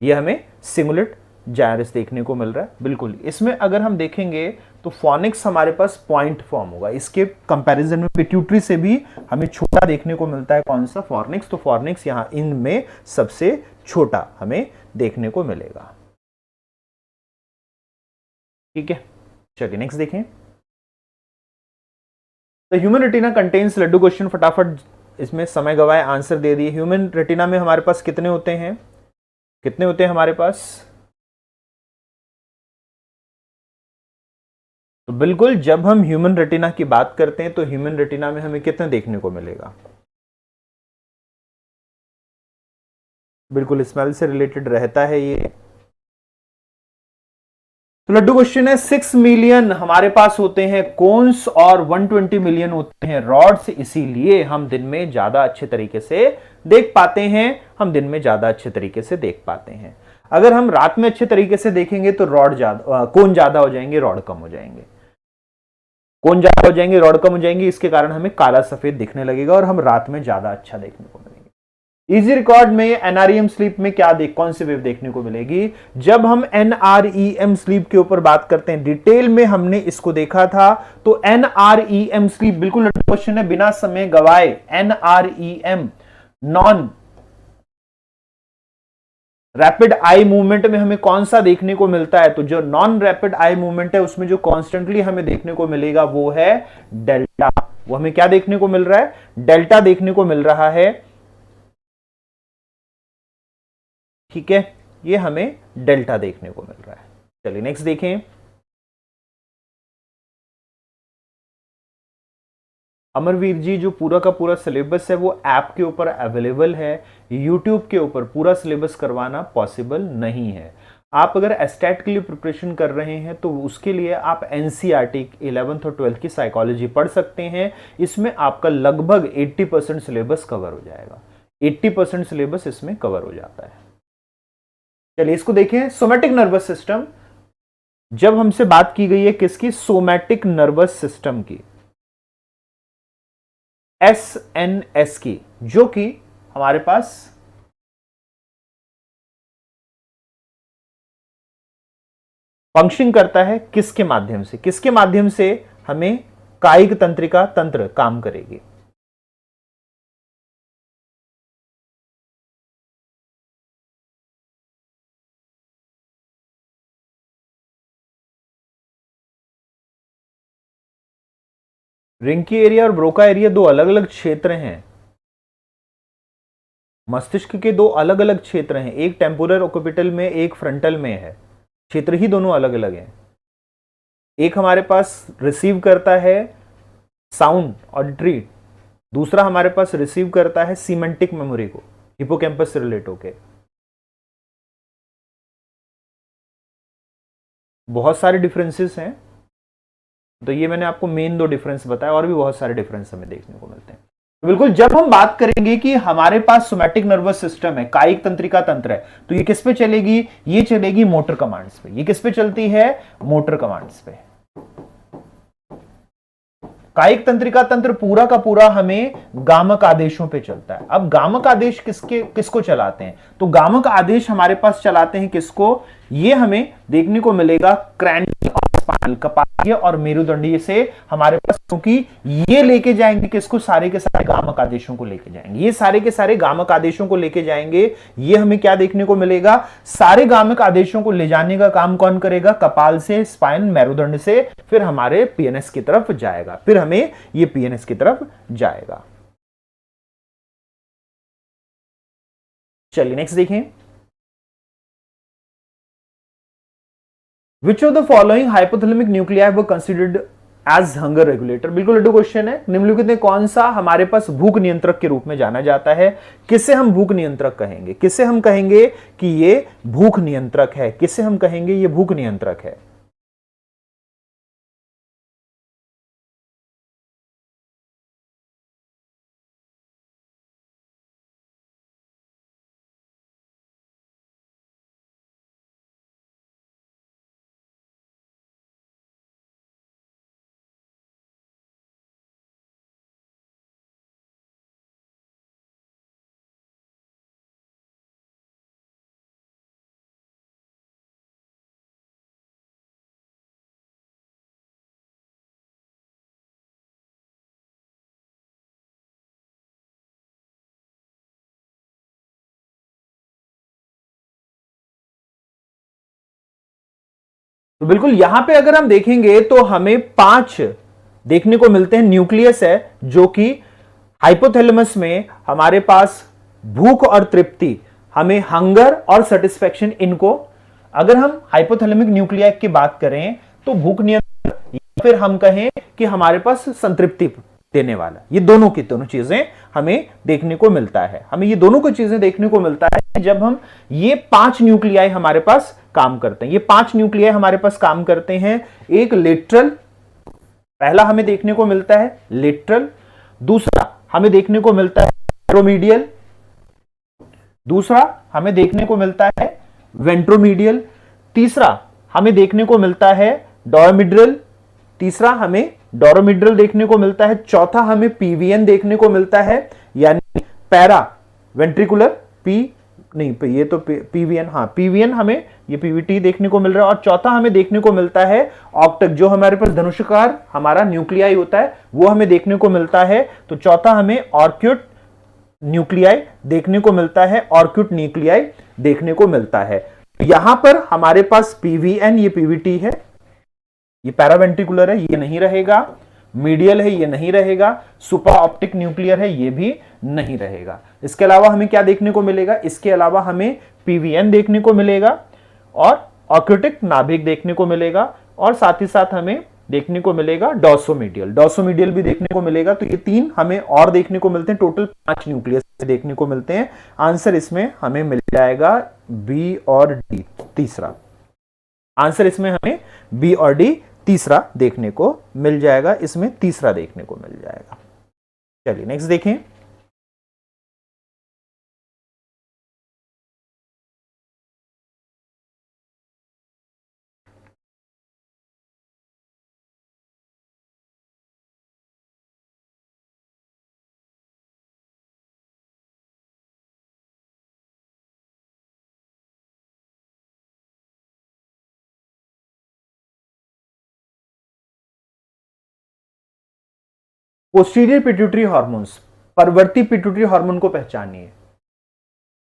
ये हमें सिंगुलेट जायरस देखने को मिल रहा है। बिल्कुल, इसमें अगर हम देखेंगे तो फॉनिक्स हमारे पास पॉइंट फॉर्म होगा, इसके कंपैरिजन में पिट्यूटरी से भी हमें छोटा देखने को मिलता है। कौन सा? फॉर्निक्स। तो फॉर्निक्स यहां इनमें सबसे छोटा हमें देखने को मिलेगा। ठीक है, चलिए नेक्स्ट देखें। The human retina contains, laddoo question फटाफट इसमें समय गवाए, आंसर दे दिए। ह्यूमन रेटिना में हमारे पास कितने होते हैं, कितने होते हैं हमारे पास? तो बिल्कुल जब हम ह्यूमन रेटिना की बात करते हैं तो ह्यूमन रेटिना में हमें कितने देखने को मिलेगा? बिल्कुल स्मेल से रिलेटेड रहता है ये। तो लड्डू क्वेश्चन है, 6 मिलियन हमारे पास होते हैं कोन्स और 120 मिलियन होते हैं रॉड्स, इसीलिए हम दिन में ज्यादा अच्छे तरीके से देख पाते हैं, हम दिन में ज्यादा अच्छे तरीके से देख पाते हैं। अगर हम रात में अच्छे तरीके से देखेंगे तो रॉड ज्यादा, कोन ज्यादा हो जाएंगे, रॉड कम हो जाएंगे। कोन ज्यादा हो जाएंगे, रॉड कम हो जाएंगे, इसके कारण हमें काला सफेद दिखने लगेगा और हम रात में ज्यादा अच्छा देखने को मिलेगा। इजी रिकॉर्ड में एनआरईएम स्लीप में क्या कौन सी वेव देखने को मिलेगी? जब हम एनआरईएम स्लीप के ऊपर बात करते हैं, डिटेल में हमने इसको देखा था, तो एनआरईएम स्लीप बिल्कुल क्वेश्चन है, बिना समय गवाए NREM non rapid eye movement में हमें कौन सा देखने को मिलता है? तो जो नॉन रैपिड आई मूवमेंट है उसमें जो कॉन्स्टेंटली हमें देखने को मिलेगा वो है डेल्टा। वो हमें क्या देखने को मिल रहा है? डेल्टा देखने को मिल रहा है। ठीक है, ये हमें डेल्टा देखने को मिल रहा है। चलिए नेक्स्ट देखें। अमरवीर जी, जो पूरा का पूरा सिलेबस है वो ऐप के ऊपर अवेलेबल है, यूट्यूब के ऊपर पूरा सिलेबस करवाना पॉसिबल नहीं है। आप अगर एस्टेट के लिए प्रिपरेशन कर रहे हैं तो उसके लिए आप एनसीईआरटी 11th और 12th की साइकोलॉजी पढ़ सकते हैं। इसमें आपका लगभग 80% सिलेबस कवर हो जाएगा, 80% सिलेबस इसमें कवर हो जाता है। चलिए इसको देखें, सोमैटिक नर्वस सिस्टम। जब हमसे बात की गई है किसकी? सोमैटिक नर्वस सिस्टम की, एसएनएस की, जो कि हमारे पास फंक्शन करता है किसके माध्यम से? किसके माध्यम से हमें कायिक तंत्रिका तंत्र काम करेगी? रिंकी एरिया और ब्रोका एरिया दो अलग अलग क्षेत्र हैं, मस्तिष्क के दो अलग अलग क्षेत्र हैं, एक टेम्पोरल ऑक्यूपिटल में, एक फ्रंटल में है, क्षेत्र ही दोनों अलग अलग हैं। एक हमारे पास रिसीव करता है साउंड ऑडिटरी, दूसरा हमारे पास रिसीव करता है सीमेंटिक मेमोरी को, हिपोकैम्पस से रिलेट होके। बहुत सारे डिफरेंसेस हैं, तो ये मैंने आपको मेन दो डिफरेंस बताया, और भी बहुत सारे डिफरेंस हमें देखने को मिलते हैं। तो बिल्कुल जब हम बात करेंगे कि हमारे पास सोमैटिक नर्वस सिस्टम है, कायिक तंत्रिका तंत्र है, तो ये किस पे चलेगी? ये चलेगी मोटर कमांड्स पे। ये किस पे चलती है? मोटर कमांड्स पे। कायिक तंत्रिका तंत्र पूरा का पूरा हमें गामक आदेशों पे चलता है। अब गामक आदेश किसको चलाते हैं? तो गामक आदेश हमारे पास चलाते हैं किसको? ये हमें देखने को मिलेगा क्रैनियल और स्पाइनल, कपालीय और मेरुदंडीय से हमारे पास, क्योंकि ये लेके जाएंगे किसको? सारे के सारे गामक आदेशों को लेके जाएंगे। ये सारे के सारे गामक आदेशों को लेके जाएंगे। ये हमें क्या देखने को मिलेगा? सारे गामक आदेशों को ले जाने का काम कौन करेगा? कपाल से, स्पाइन, मेरुदंड से, फिर हमारे पीएनएस की तरफ जाएगा, फिर हमें ये पीएनएस की तरफ जाएगा। चलिए नेक्स्ट देखें। Which of the following hypothalamic nuclei were considered as hunger regulator? बिल्कुल लड्डू क्वेश्चन है। निम्नलिखित में कौन सा हमारे पास भूख नियंत्रक के रूप में जाना जाता है? किसे हम भूख नियंत्रक कहेंगे? किसे हम कहेंगे कि ये भूख नियंत्रक है? किसे हम कहेंगे ये भूख नियंत्रक है? तो बिल्कुल यहां पे अगर हम देखेंगे तो हमें 5 देखने को मिलते हैं। न्यूक्लियस है जो कि हाइपोथैलेमस में हमारे पास भूख और तृप्ति, हमें हंगर और सेटिस्फेक्शन, इनको अगर हम हाइपोथैलेमिक न्यूक्लियाई की बात करें तो भूख नियंत्रण, या फिर हम कहें कि हमारे पास संतृप्ति देने वाला, ये दोनों की दोनों चीजें हमें देखने को मिलता है। हमें ये दोनों की चीजें देखने को मिलता है जब हम ये 5 न्यूक्लियाई हमारे पास काम करते हैं। ये 5 न्यूक्लियाई हमारे पास काम करते हैं। एक लेटरल, पहला हमें देखने को मिलता है लेटरल, दूसरा हमें देखने को मिलता है वेंट्रोमीडियल, दूसरा हमें देखने को मिलता है वेंट्रोमीडियल, तीसरा हमें देखने को मिलता है डोरोमिड्रल, तीसरा हमें डोरोमिड्रल देखने को मिलता है, चौथा हमें पीवीएन देखने को मिलता है, यानी पैरा वेंट्रिकुलर ये तो पीवीएन, हाँ पीवीएन हमें ये पीवीटी देखने को मिल रहा है, और चौथा हमें देखने को मिलता है ऑक्टक, जो हमारे पास धनुषाकार हमारा न्यूक्लियाई होता है वो हमें देखने को मिलता है। तो चौथा हमें ऑर्क्यूट न्यूक्लियाई देखने को मिलता है, ऑर्क्यूट न्यूक्लियाई देखने को मिलता है। यहां पर हमारे पास पीवीएन, ये पीवीटी है, ये पैरावेंट्रिकुलर है, ये नहीं रहेगा, मीडियल है, ये नहीं रहेगा, सुपर ऑप्टिक न्यूक्लियर है, ये भी नहीं रहेगा। इसके अलावा हमें क्या देखने को मिलेगा? इसके अलावा हमें पीवीएन देखने को मिलेगा और ऑक्यूटिक नाभिक देखने को मिलेगा, और साथ ही साथ हमें देखने को मिलेगा डोर्सोमीडियल, डोर्सोमीडियल भी देखने को मिलेगा। तो ये 3 हमें और देखने को मिलते हैं, टोटल 5 न्यूक्लियस देखने को मिलते हैं। आंसर इसमें हमें मिल जाएगा बी और डी, तीसरा आंसर इसमें हमें बी और डी तीसरा देखने को मिल जाएगा, इसमें तीसरा देखने को मिल जाएगा। चलिए नेक्स्ट देखें। पोस्टीरियर पिट्यूटरी हार्मोन्स, परवर्ती पिट्यूटरी हार्मोन को पहचानिए।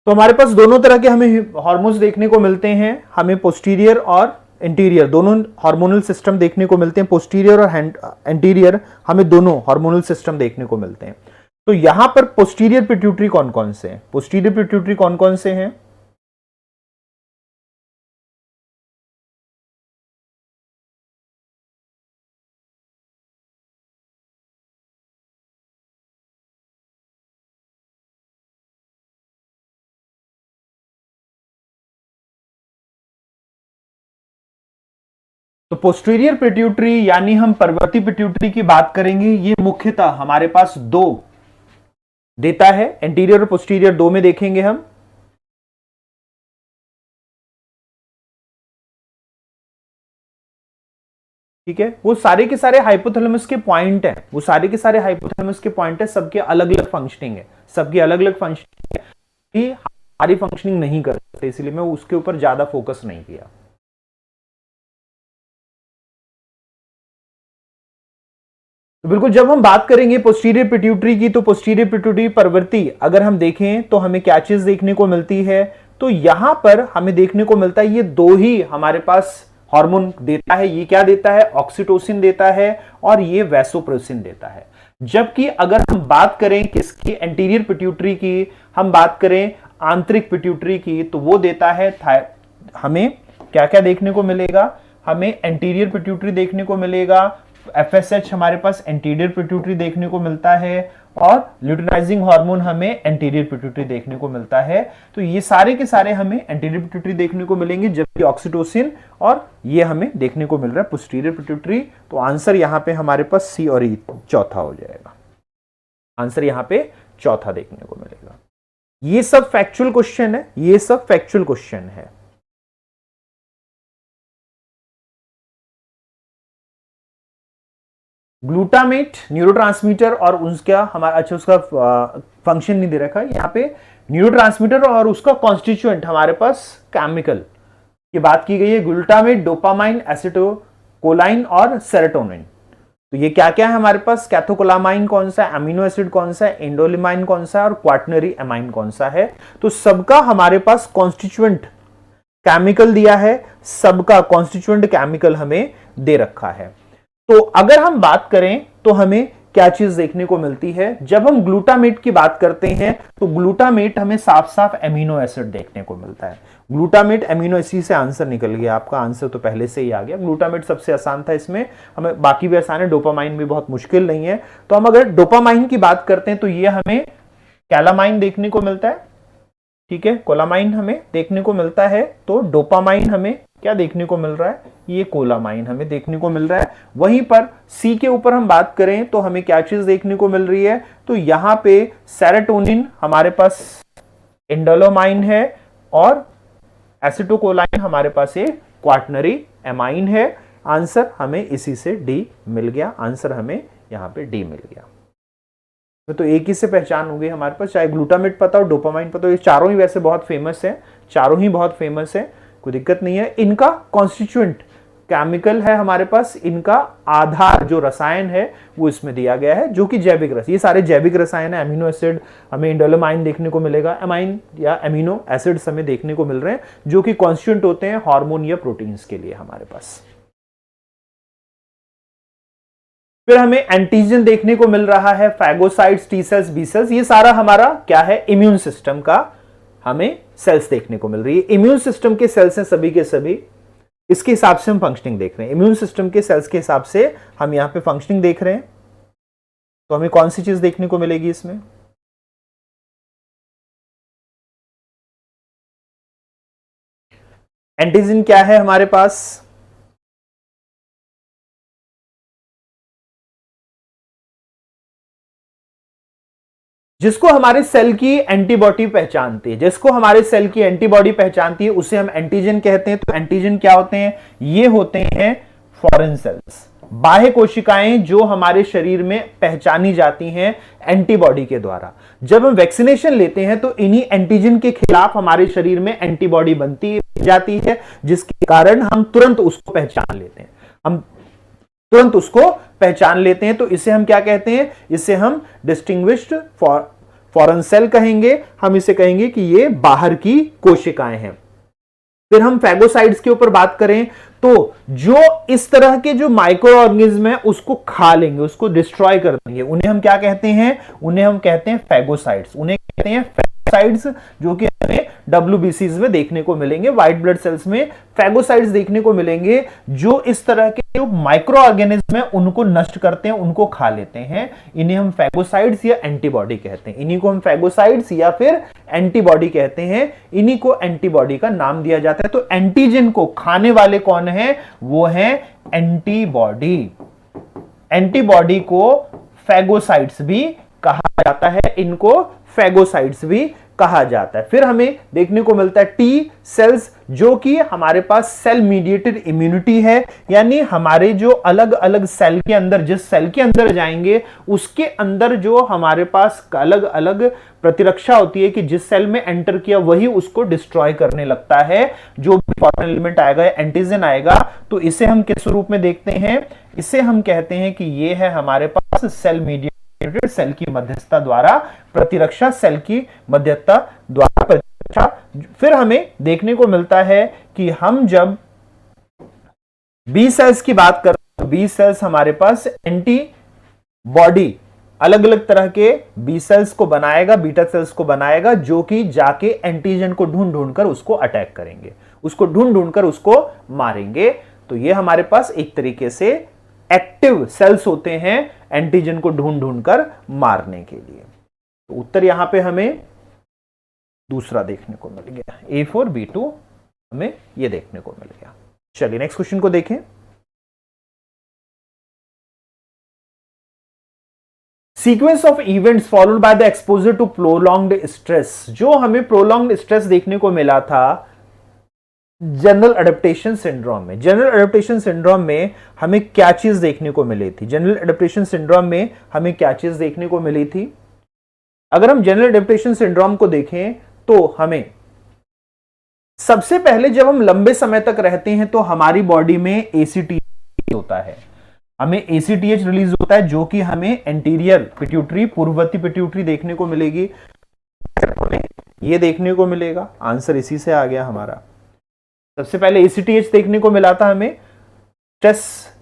तो हमारे पास दोनों तरह के हमें हार्मोन्स देखने को मिलते हैं, हमें पोस्टीरियर और एंटीरियर दोनों हार्मोनल सिस्टम देखने को मिलते हैं। पोस्टीरियर और एंटीरियर हमें दोनों हार्मोनल सिस्टम देखने को मिलते हैं। तो यहां पर पोस्टीरियर पिट्यूटरी कौन कौन से हैं? पोस्टीरियर पिट्यूटरी कौन कौन से हैं? तो पोस्टीरियर पिट्यूटरी यानी हम परवर्ती पिट्यूटरी की बात करेंगे, ये मुख्यतः हमारे पास 2 देता है, एंटीरियर और पोस्टीरियर 2 में देखेंगे हम। ठीक है, वो सारे के सारे हाइपोथैलेमस के पॉइंट है, वो सारे के सारे हाइपोथैलेमस के पॉइंट है, सबके अलग अलग फंक्शनिंग है, सबकी अलग अलग फंक्शनिंग है, हमारी फंक्शनिंग नहीं कर सकते, इसलिए मैं उसके ऊपर ज्यादा फोकस नहीं किया। तो बिल्कुल जब हम बात करेंगे पोस्टीरियर पिट्यूटरी की, तो पोस्टीरियर पिट्यूटरी परवर्ती अगर हम देखें तो हमें क्या चीज देखने को मिलती है? तो यहां पर हमें देखने को मिलता है ये 2 ही हमारे पास हार्मोन देता है। ये क्या देता है? ऑक्सीटोसिन देता है और ये वैसोप्रेसिन देता है। जबकि अगर हम बात करें किसकी, एंटीरियर पिट्यूटरी की, हम बात करें आंतरिक पिट्यूटरी की, तो वो देता है हमें क्या क्या देखने को मिलेगा? हमें एंटीरियर पिट्यूटरी देखने को मिलेगा, FSH हमारे पास एंटीरियर पिट्यूटरी देखने को मिलता है, और ल्यूटिनाइजिंग हार्मोन हमें एंटीरियर पिट्यूटरी देखने को मिलता है। तो ये सारे के सारे हमें एंटीरियर पिट्यूटरी देखने को मिलेंगे, जबकि ऑक्सीटोसिन और ये हमें देखने को मिल रहा है पोस्टीरियर पिट्यूटरी। तो आंसर यहां पे हमारे पास सी और ई चौथा हो जाएगा, आंसर यहां पे चौथा देखने को मिलेगा। ये सब फैक्चुअल क्वेश्चन है, ये सब फैक्चुअल क्वेश्चन है। ग्लूटामेट न्यूरोट्रांसमीटर और उसका हमारा, अच्छा उसका फंक्शन नहीं दे रखा यहाँ पे, न्यूरोट्रांसमीटर और उसका कॉन्स्टिट्यूएंट हमारे पास केमिकल की बात की गई है, ग्लूटामेट, डोपामाइन, एसिटोकोलाइन और सेरोटोनिन। तो ये क्या क्या है हमारे पास? कैथोकोलामाइन कौन सा है, अमीनो एसिड कौन सा है, एंडोलिमाइन कौन सा है और क्वाटनरी एमाइन कौन सा है। तो सबका हमारे पास कॉन्स्टिट्यूएंट केमिकल दिया है, सबका कॉन्स्टिट्यूएंट केमिकल हमें दे रखा है। तो अगर हम बात करें तो हमें क्या चीज देखने को मिलती है? जब हम ग्लूटामेट की बात करते हैं तो ग्लूटामेट हमें साफ साफ एमिनो एसिड देखने को मिलता है। ग्लूटामेट एमिनो एसिड से आंसर निकल गया, आपका आंसर तो पहले से ही आ गया। ग्लूटामेट सबसे आसान था इसमें, हमें बाकी भी आसान है, डोपामाइन भी बहुत मुश्किल नहीं है। तो हम अगर डोपामाइन की बात करते हैं तो ये हमें कैलामाइन देखने को मिलता है, ठीक है, कोलामाइन हमें देखने को मिलता है। तो डोपामाइन हमें क्या देखने को मिल रहा है? ये कोलामाइन हमें देखने को मिल रहा है। वहीं पर सी के ऊपर हम बात करें तो हमें क्या चीज देखने को मिल रही है? तो यहां पे सेरोटोनिन हमारे पास इंडोलोमाइन है और एसिटोकोलाइन हमारे पास एक क्वाटनरी एमाइन है। आंसर हमें इसी से डी मिल गया, आंसर हमें यहां पे डी मिल गया। तो एक ही से पहचान हो गई हमारे पास, चाहे ग्लूटामेट पता हो, डोपामाइन पता हो, ये चारों ही वैसे बहुत फेमस है, चारों ही बहुत फेमस है, कोई दिक्कत नहीं है। इनका कॉन्स्टिट्यूएंट केमिकल है हमारे पास, इनका आधार जो रसायन है वो इसमें दिया गया है, जो कि जैविक रसायन, ये सारे जैविक रसायन है। अमीनो एसिड हमें इंडोलोमाइन देखने को मिलेगा, एमाइन या एमिनो एसिड्स हमें देखने को मिल रहे हैं, जो कि कॉन्स्टिट्यूएंट होते हैं हार्मोन या प्रोटीन्स के लिए हमारे पास। फिर हमें एंटीजन देखने को मिल रहा है, phagocytes, T cells, B cells, ये सारा हमारा क्या है? इम्यून सिस्टम का हमें सेल्स देखने को मिल रही है। इम्यून सिस्टम के सेल्स हैं सभी के सभी, इसके हिसाब से हम फंक्शनिंग देख रहे हैं। इम्यून सिस्टम के सेल्स के हिसाब से हम यहां पे फंक्शनिंग देख रहे हैं। तो हमें कौन सी चीज देखने को मिलेगी इसमें? एंटीजन क्या है हमारे पास? जिसको हमारे सेल की एंटीबॉडी पहचानती है, जिसको हमारे सेल की एंटीबॉडी पहचानती है उसे हम एंटीजन कहते हैं। तो एंटीजन क्या होते हैं? ये होते हैं फॉरेन सेल्स, बाह्य कोशिकाएं जो हमारे शरीर में पहचानी जाती हैं एंटीबॉडी के द्वारा। जब हम वैक्सीनेशन लेते हैं तो इन्हीं एंटीजन के खिलाफ हमारे शरीर में एंटीबॉडी बनती जाती है, जिसके कारण हम तुरंत उसको पहचान लेते हैं, हम तुरंत उसको पहचान लेते हैं। तो इसे हम क्या कहते हैं? इसे हम डिस्टिंग्विश्ड फॉरेन सेल कहेंगे, हम इसे कहेंगे कि ये बाहर की कोशिकाएं हैं। फिर हम फैगोसाइट्स के ऊपर बात करें तो जो इस तरह के जो माइक्रो ऑर्गेनिज्म है उसको खा लेंगे, उसको डिस्ट्रॉय कर देंगे, उन्हें हम क्या कहते हैं? उन्हें हम कहते हैं फैगोसाइट्स। उन्हें कहते हैं फैगोसाइट्स, जो कि हमें डब्ल्यूबीसीज में देखने को मिलेंगे, व्हाइट ब्लड सेल्स में फैगोसाइट्स देखने को मिलेंगे, जो इस तरह के जो माइक्रो ऑर्गेनिज्म है उनको नष्ट करते हैं, उनको खा लेते हैं। इन्हें हम फैगोसाइट्स या एंटीबॉडी कहते हैं। इन्हीं को हम फैगोसाइट्स या फिर एंटीबॉडी कहते हैं, इन्हीं को एंटीबॉडी का नाम दिया जाता है। तो एंटीजन को खाने वाले कौन है? वो है एंटीबॉडी। एंटीबॉडी को फैगोसाइट्स भी कहा जाता है, इनको फैगोसाइट्स भी कहा जाता है। फिर हमें देखने को मिलता है टी सेल्स, जो कि हमारे पास सेल मीडिएटेड इम्यूनिटी है, यानी हमारे जो अलग अलग सेल के अंदर, जिस सेल के अंदर जाएंगे उसके अंदर जो हमारे पास अलग अलग प्रतिरक्षा होती है कि जिस सेल में एंटर किया वही उसको डिस्ट्रॉय करने लगता है। जो भी फॉरेन एलिमेंट आएगा, एंटीजन आएगा, तो इसे हम किस रूप में देखते हैं? इसे हम कहते हैं कि ये है हमारे पास सेल मीडिएटेड, सेल की मध्यस्थता द्वारा प्रतिरक्षा, सेल की मध्यस्थता द्वारा प्रतिरक्षा। फिर हमें देखने को मिलता है कि हम जब बी सेल्स की बात करते हैं, बी सेल्स हमारे पास एंटीबॉडी अलग अलग तरह के बी सेल्स को बनाएगा, बीटा सेल्स को बनाएगा, जो कि जाके एंटीजन को ढूंढ ढूंढ कर उसको अटैक करेंगे, उसको ढूंढ ढूंढ कर उसको मारेंगे। तो ये हमारे पास एक तरीके से एक्टिव सेल्स होते हैं एंटीजन को ढूंढ ढूंढ कर मारने के लिए। तो उत्तर यहां पे हमें दूसरा देखने को मिल गया, A4 B2 हमें यह देखने को मिल गया। चलिए नेक्स्ट क्वेश्चन को देखें। Sequence of events followed by the exposure to prolonged stress. जो हमें प्रोलॉन्ग्ड स्ट्रेस देखने को मिला था जनरल एडेप्टेशन सिंड्रोम में, जनरल एडेप्टेशन सिंड्रोम में हमें क्या चीज देखने को मिली थी? जनरल एडेप्टेशन सिंड्रोम में हमें क्या चीज देखने को मिली थी? अगर हम जनरल एडेप्टेशन सिंड्रोम को देखें तो हमें सबसे पहले जब हम लंबे समय तक रहते हैं तो हमारी बॉडी में एसीटीएच होता है, हमें एसीटीएच रिलीज होता है, जो कि हमें एंटीरियर पिट्यूटरी, पूर्ववर्ती पिट्यूटरी देखने को मिलेगी, ये देखने को मिलेगा। आंसर इसी से आ गया हमारा। सबसे पहले एसीटीएच देखने को मिला था हमें स्ट्रेस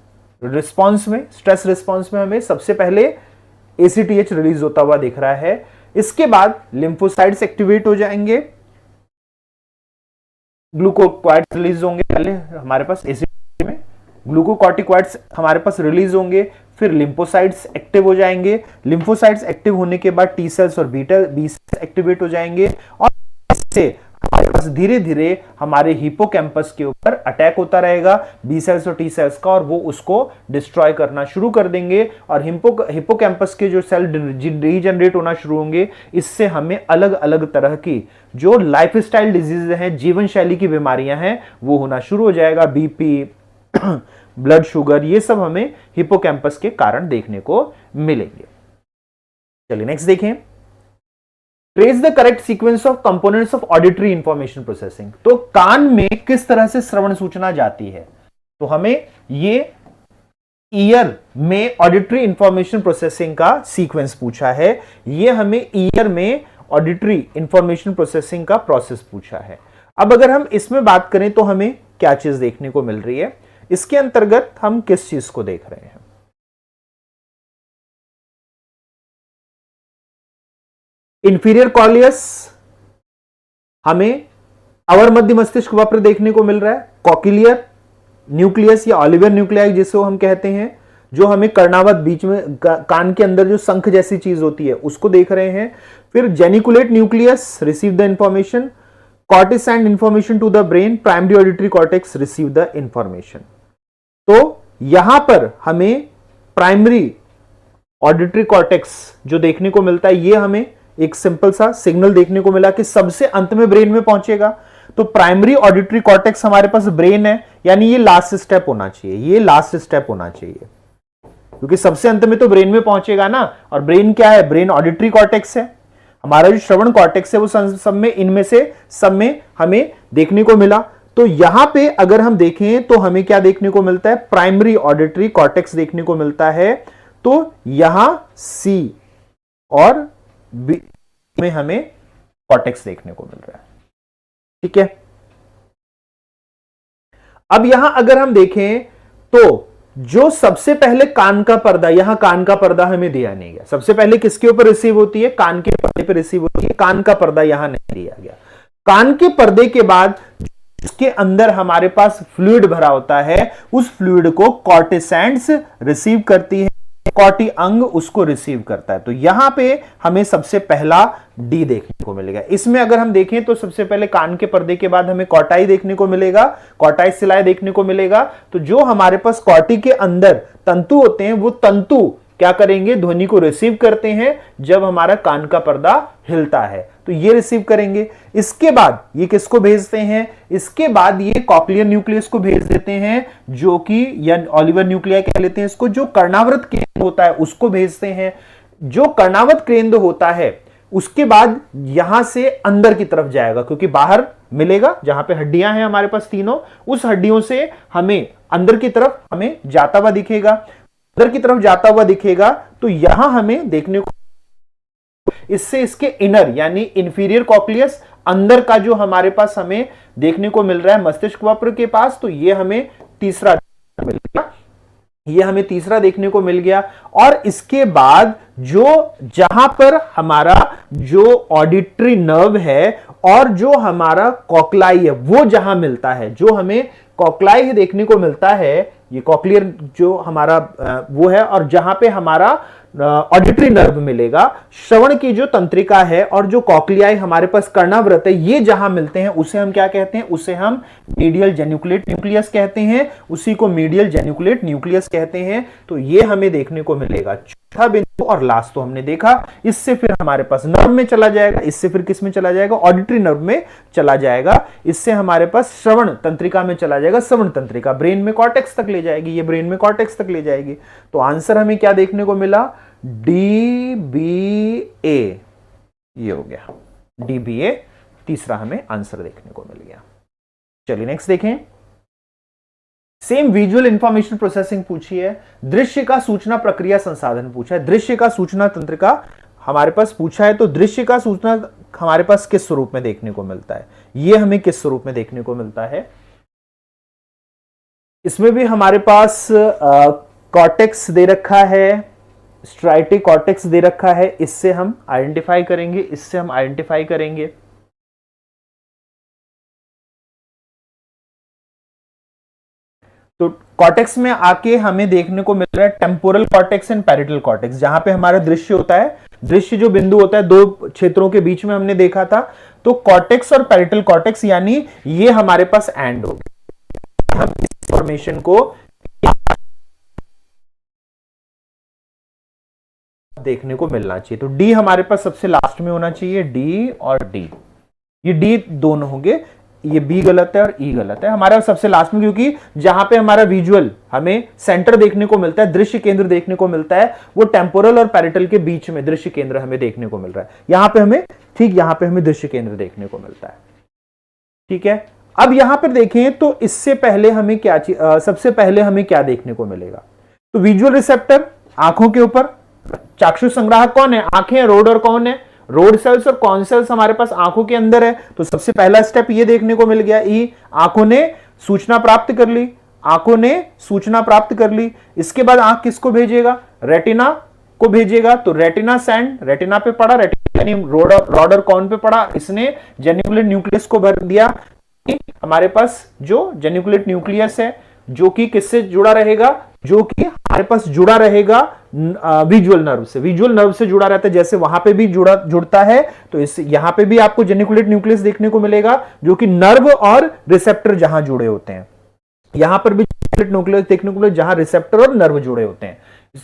रिस्पॉन्स में, स्ट्रेस रिस्पॉन्स में हमें सबसे पहले ACTH रिलीज होता हुआ दिख रहा है। इसके बाद लिम्फोसाइट्स एक्टिवेट हो जाएंगे, ग्लूकोकॉर्टिकॉइड्स रिलीज होंगे। पहले हमारे पास ACTH में ग्लूकोकॉर्टिकॉइड्स हमारे पास रिलीज होंगे, फिर लिम्फोसाइट्स एक्टिव हो जाएंगे। लिम्फोसाइट्स एक्टिव होने के बाद टी सेल्स और बी सेल्स एक्टिवेट हो जाएंगे और इससे हमारे पास धीरे धीरे हमारे हिपोकैम्पस के ऊपर अटैक होता रहेगा बी सेल्स और टी सेल्स का, और वो उसको डिस्ट्रॉय करना शुरू कर देंगे और हिपोकैम्पस के जो सेल रीजनरेट होना शुरू होंगे। इससे हमें अलग अलग तरह की जो लाइफस्टाइल डिजीज हैं, जीवन शैली की बीमारियां हैं, वो होना शुरू हो जाएगा। बीपी, ब्लड शुगर, ये सब हमें हिपोकैम्पस के कारण देखने को मिलेंगे। चलिए नेक्स्ट देखें, trace the correct sequence of components of auditory information processing. तो कान में किस तरह से श्रवण सूचना जाती है, तो हमें ये ईयर में ऑडिटरी इंफॉर्मेशन प्रोसेसिंग का सीक्वेंस पूछा है। ये हमें ईयर में ऑडिटरी इंफॉर्मेशन प्रोसेसिंग का प्रोसेस पूछा है। अब अगर हम इसमें बात करें तो हमें क्या चीज देखने को मिल रही है, इसके अंतर्गत हम किस चीज को देख रहे हैं। इंफीरियर कॉर्नियस हमें अवर मध्य मस्तिष्क वक्र देखने को मिल रहा है। कॉक्लियर न्यूक्लियस या ऑलिवर न्यूक्लियाई जिसको हम कहते हैं, जो हमें कर्णावत बीच में कान के अंदर जो शंख जैसी चीज होती है उसको देख रहे हैं। फिर geniculate nucleus receive the information, cortex and information to the brain, primary auditory cortex receive the information. तो यहां पर हमें प्राइमरी ऑडिटरी कॉर्टेक्स जो देखने को मिलता है, ये हमें एक सिंपल सा सिग्नल देखने को मिला कि सबसे अंत में ब्रेन में पहुंचेगा। तो प्राइमरी ऑडिटरी कॉर्टेक्स हमारे पास ब्रेन है, यानी ये लास्ट स्टेप होना चाहिए, ये लास्ट स्टेप होना चाहिए, क्योंकि सबसे अंत में तो ब्रेन में पहुंचेगा ना। और ब्रेन क्या है, ब्रेन ऑडिटरी कॉर्टेक्स है। हमारा जो श्रवण कॉर्टेक्स है वो सब में, इनमें से सब में हमें देखने को मिला। तो यहां पे अगर हम देखें तो हमें क्या देखने को मिलता है, प्राइमरी ऑडिटरी कॉर्टेक्स देखने को मिलता है। तो यहां सी और बी में हमें कॉर्टेक्स देखने को मिल रहा है, ठीक है। अब यहां अगर हम देखें तो जो सबसे पहले कान का पर्दा, यहां कान का पर्दा हमें दिया नहीं गया। सबसे पहले किसके ऊपर रिसीव होती है, कान के पर्दे पर रिसीव होती है, कान का पर्दा यहां नहीं दिया गया। कान के पर्दे के बाद उसके अंदर हमारे पास फ्लूइड भरा होता है, उस फ्लूइड को कॉर्टिसेंट्स रिसीव करती है, कॉर्टी अंग उसको रिसीव करता है। तो यहां पे हमें सबसे पहला डी देखने को मिलेगा। इसमें अगर हम देखें तो सबसे पहले कान के पर्दे के बाद हमें कॉर्टाई देखने को मिलेगा, कॉर्टाई सिलाई देखने को मिलेगा। तो जो हमारे पास कॉर्टी के अंदर तंतु होते हैं, वो तंतु क्या करेंगे, ध्वनि को रिसीव करते हैं जब हमारा कान का पर्दा हिलता है, तो ये रिसीव करेंगे। इसके बाद ये किसको भेजते हैं, इसके बाद ये कॉक्लियर न्यूक्लियस को भेज देते हैं, जो कि या ऑलिवर न्यूक्लियाई कह लेते हैं इसको, जो कर्णावृत केंद्र होता है उसको भेजते हैं। जो कर्णावृत केंद्र होता है उसके बाद यहां से अंदर की तरफ जाएगा, क्योंकि बाहर मिलेगा जहां पे हड्डियां हैं हमारे पास तीनों, उस हड्डियों से हमें अंदर की तरफ हमें जाता हुआ दिखेगा, अंदर की तरफ जाता हुआ दिखेगा। तो यहां हमें देखने को, इससे इसके इनर यानी इंफीरियर कॉक्लियस अंदर का जो हमारे पास हमें देखने को मिल रहा है मस्तिष्क वक्र के पास, तो ये हमें तीसरा मिल गया, ये हमें तीसरा देखने को मिल गया। और इसके बाद जो जहां पर हमारा जो ऑडिटरी नर्व है और जो हमारा कॉक्लाई है वो जहां मिलता है, जो हमें कॉक्लाई देखने को मिलता है, ये कॉक्लियर जो हमारा वो है, और जहां पे हमारा ऑडिटरी नर्व मिलेगा, श्रवण की जो तंत्रिका है और जो कॉक्लियाई हमारे पास कर्णावृत है, ये जहां मिलते हैं उसे हम क्या कहते हैं, उसे हम मीडियल जेनिकुलेट न्यूक्लियस कहते हैं, उसी को मीडियल जेनिकुलेट न्यूक्लियस कहते हैं। तो ये हमें देखने को मिलेगा। चौथा बिंदु और लास्ट तो हमने देखा, इससे फिर हमारे पास नर्व में चला जाएगा, इससे फिर किस में चला जाएगा, ऑडिटरी नर्व में चला जाएगा, इससे हमारे पास श्रवण तंत्रिका में चला जाएगा, श्रवण तंत्रिका ब्रेन में कॉर्टेक्स तक ले जाएगी, ये ब्रेन में कॉर्टेक्स तक ले जाएगी। तो आंसर हमें क्या देखने को मिला, DBA, ये हो गया DBA, तीसरा हमें आंसर देखने को मिल गया। चलिए नेक्स्ट देखें, सेम विजुअल इंफॉर्मेशन प्रोसेसिंग पूछी है, दृश्य का सूचना प्रक्रिया संसाधन पूछा है, दृश्य का सूचना तंत्र का हमारे पास पूछा है। तो दृश्य का सूचना हमारे पास किस स्वरूप में देखने को मिलता है, ये हमें किस स्वरूप में देखने को मिलता है, इसमें भी हमारे पास कॉर्टेक्स दे रखा है, स्ट्राइटिक कॉर्टेक्स दे रखा है, इससे हम आइडेंटिफाई करेंगे, इससे हम आइडेंटिफाई करेंगे। तो कॉर्टेक्स में आके हमें देखने को मिल रहा है temporal cortex and parietal cortex, जहां पे हमारा दृश्य होता है, दृश्य जो बिंदु होता है दो क्षेत्रों के बीच में हमने देखा था। तो कॉर्टेक्स और पैरिटल कॉर्टेक्स यानी ये हमारे पास एंड हो गया। हम इस इंफॉर्मेशन को देखने को मिलना चाहिए। तो डी हमारे पास सबसे लास्ट में होना चाहिए, डी और डी, ये डी दोनों होंगे, ये बी गलत है और ई गलत है हमारा सबसे लास्ट में, क्योंकि जहां पे हमारा विजुअल हमें सेंटर देखने को मिलता है, दृश्य केंद्र देखने को मिलता है, वो टेम्पोरल और पैरिटल के बीच में दृश्य केंद्र हमें देखने को मिल रहा है। यहां पे हमें, ठीक यहां पे हमें दृश्य केंद्र देखने को मिलता है। ठीक है, अब यहां पर देखें तो इससे पहले हमें क्या सबसे पहले हमें क्या देखने को मिलेगा? तो विजुअल रिसेप्टर आंखों के ऊपर, चाक्षु संग्राहक कौन है? आंखें। रोड और कौन है? रोड सेल्स और कॉन सेल्स हमारे पास आंखों के अंदर है। तो सबसे पहला स्टेप ये देखने को मिल गया, ई, आंखों ने सूचना प्राप्त कर ली, आंखों ने सूचना प्राप्त कर ली। इसके बाद आंख किसको भेजेगा? रेटिना को भेजेगा। तो रेटिना सेंड, रेटिना पे पड़ा, रेटिना यानी रॉड और कॉन पे पड़ा, इसने जेनिकुलेट न्यूक्लियस को भर दिया। हमारे पास जो जेनिकुलेट न्यूक्लियस है जो कि किससे जुड़ा रहेगा? जो कि हमारे पास जुड़ा रहेगा विजुअल नर्व से, विजुअल नर्व से जुड़ा रहता है। जैसे वहां पे भी जुड़ता है, तो इस यहां पे भी आपको जेनिकुलेट न्यूक्लियस देखने को मिलेगा, जो कि नर्व और रिसेप्टर जहां जुड़े होते हैं। यहां पर भी जेनिकुलेट न्यूक्लियस देखने को मिलेगा जहां रिसेप्टर और नर्व जुड़े होते हैं।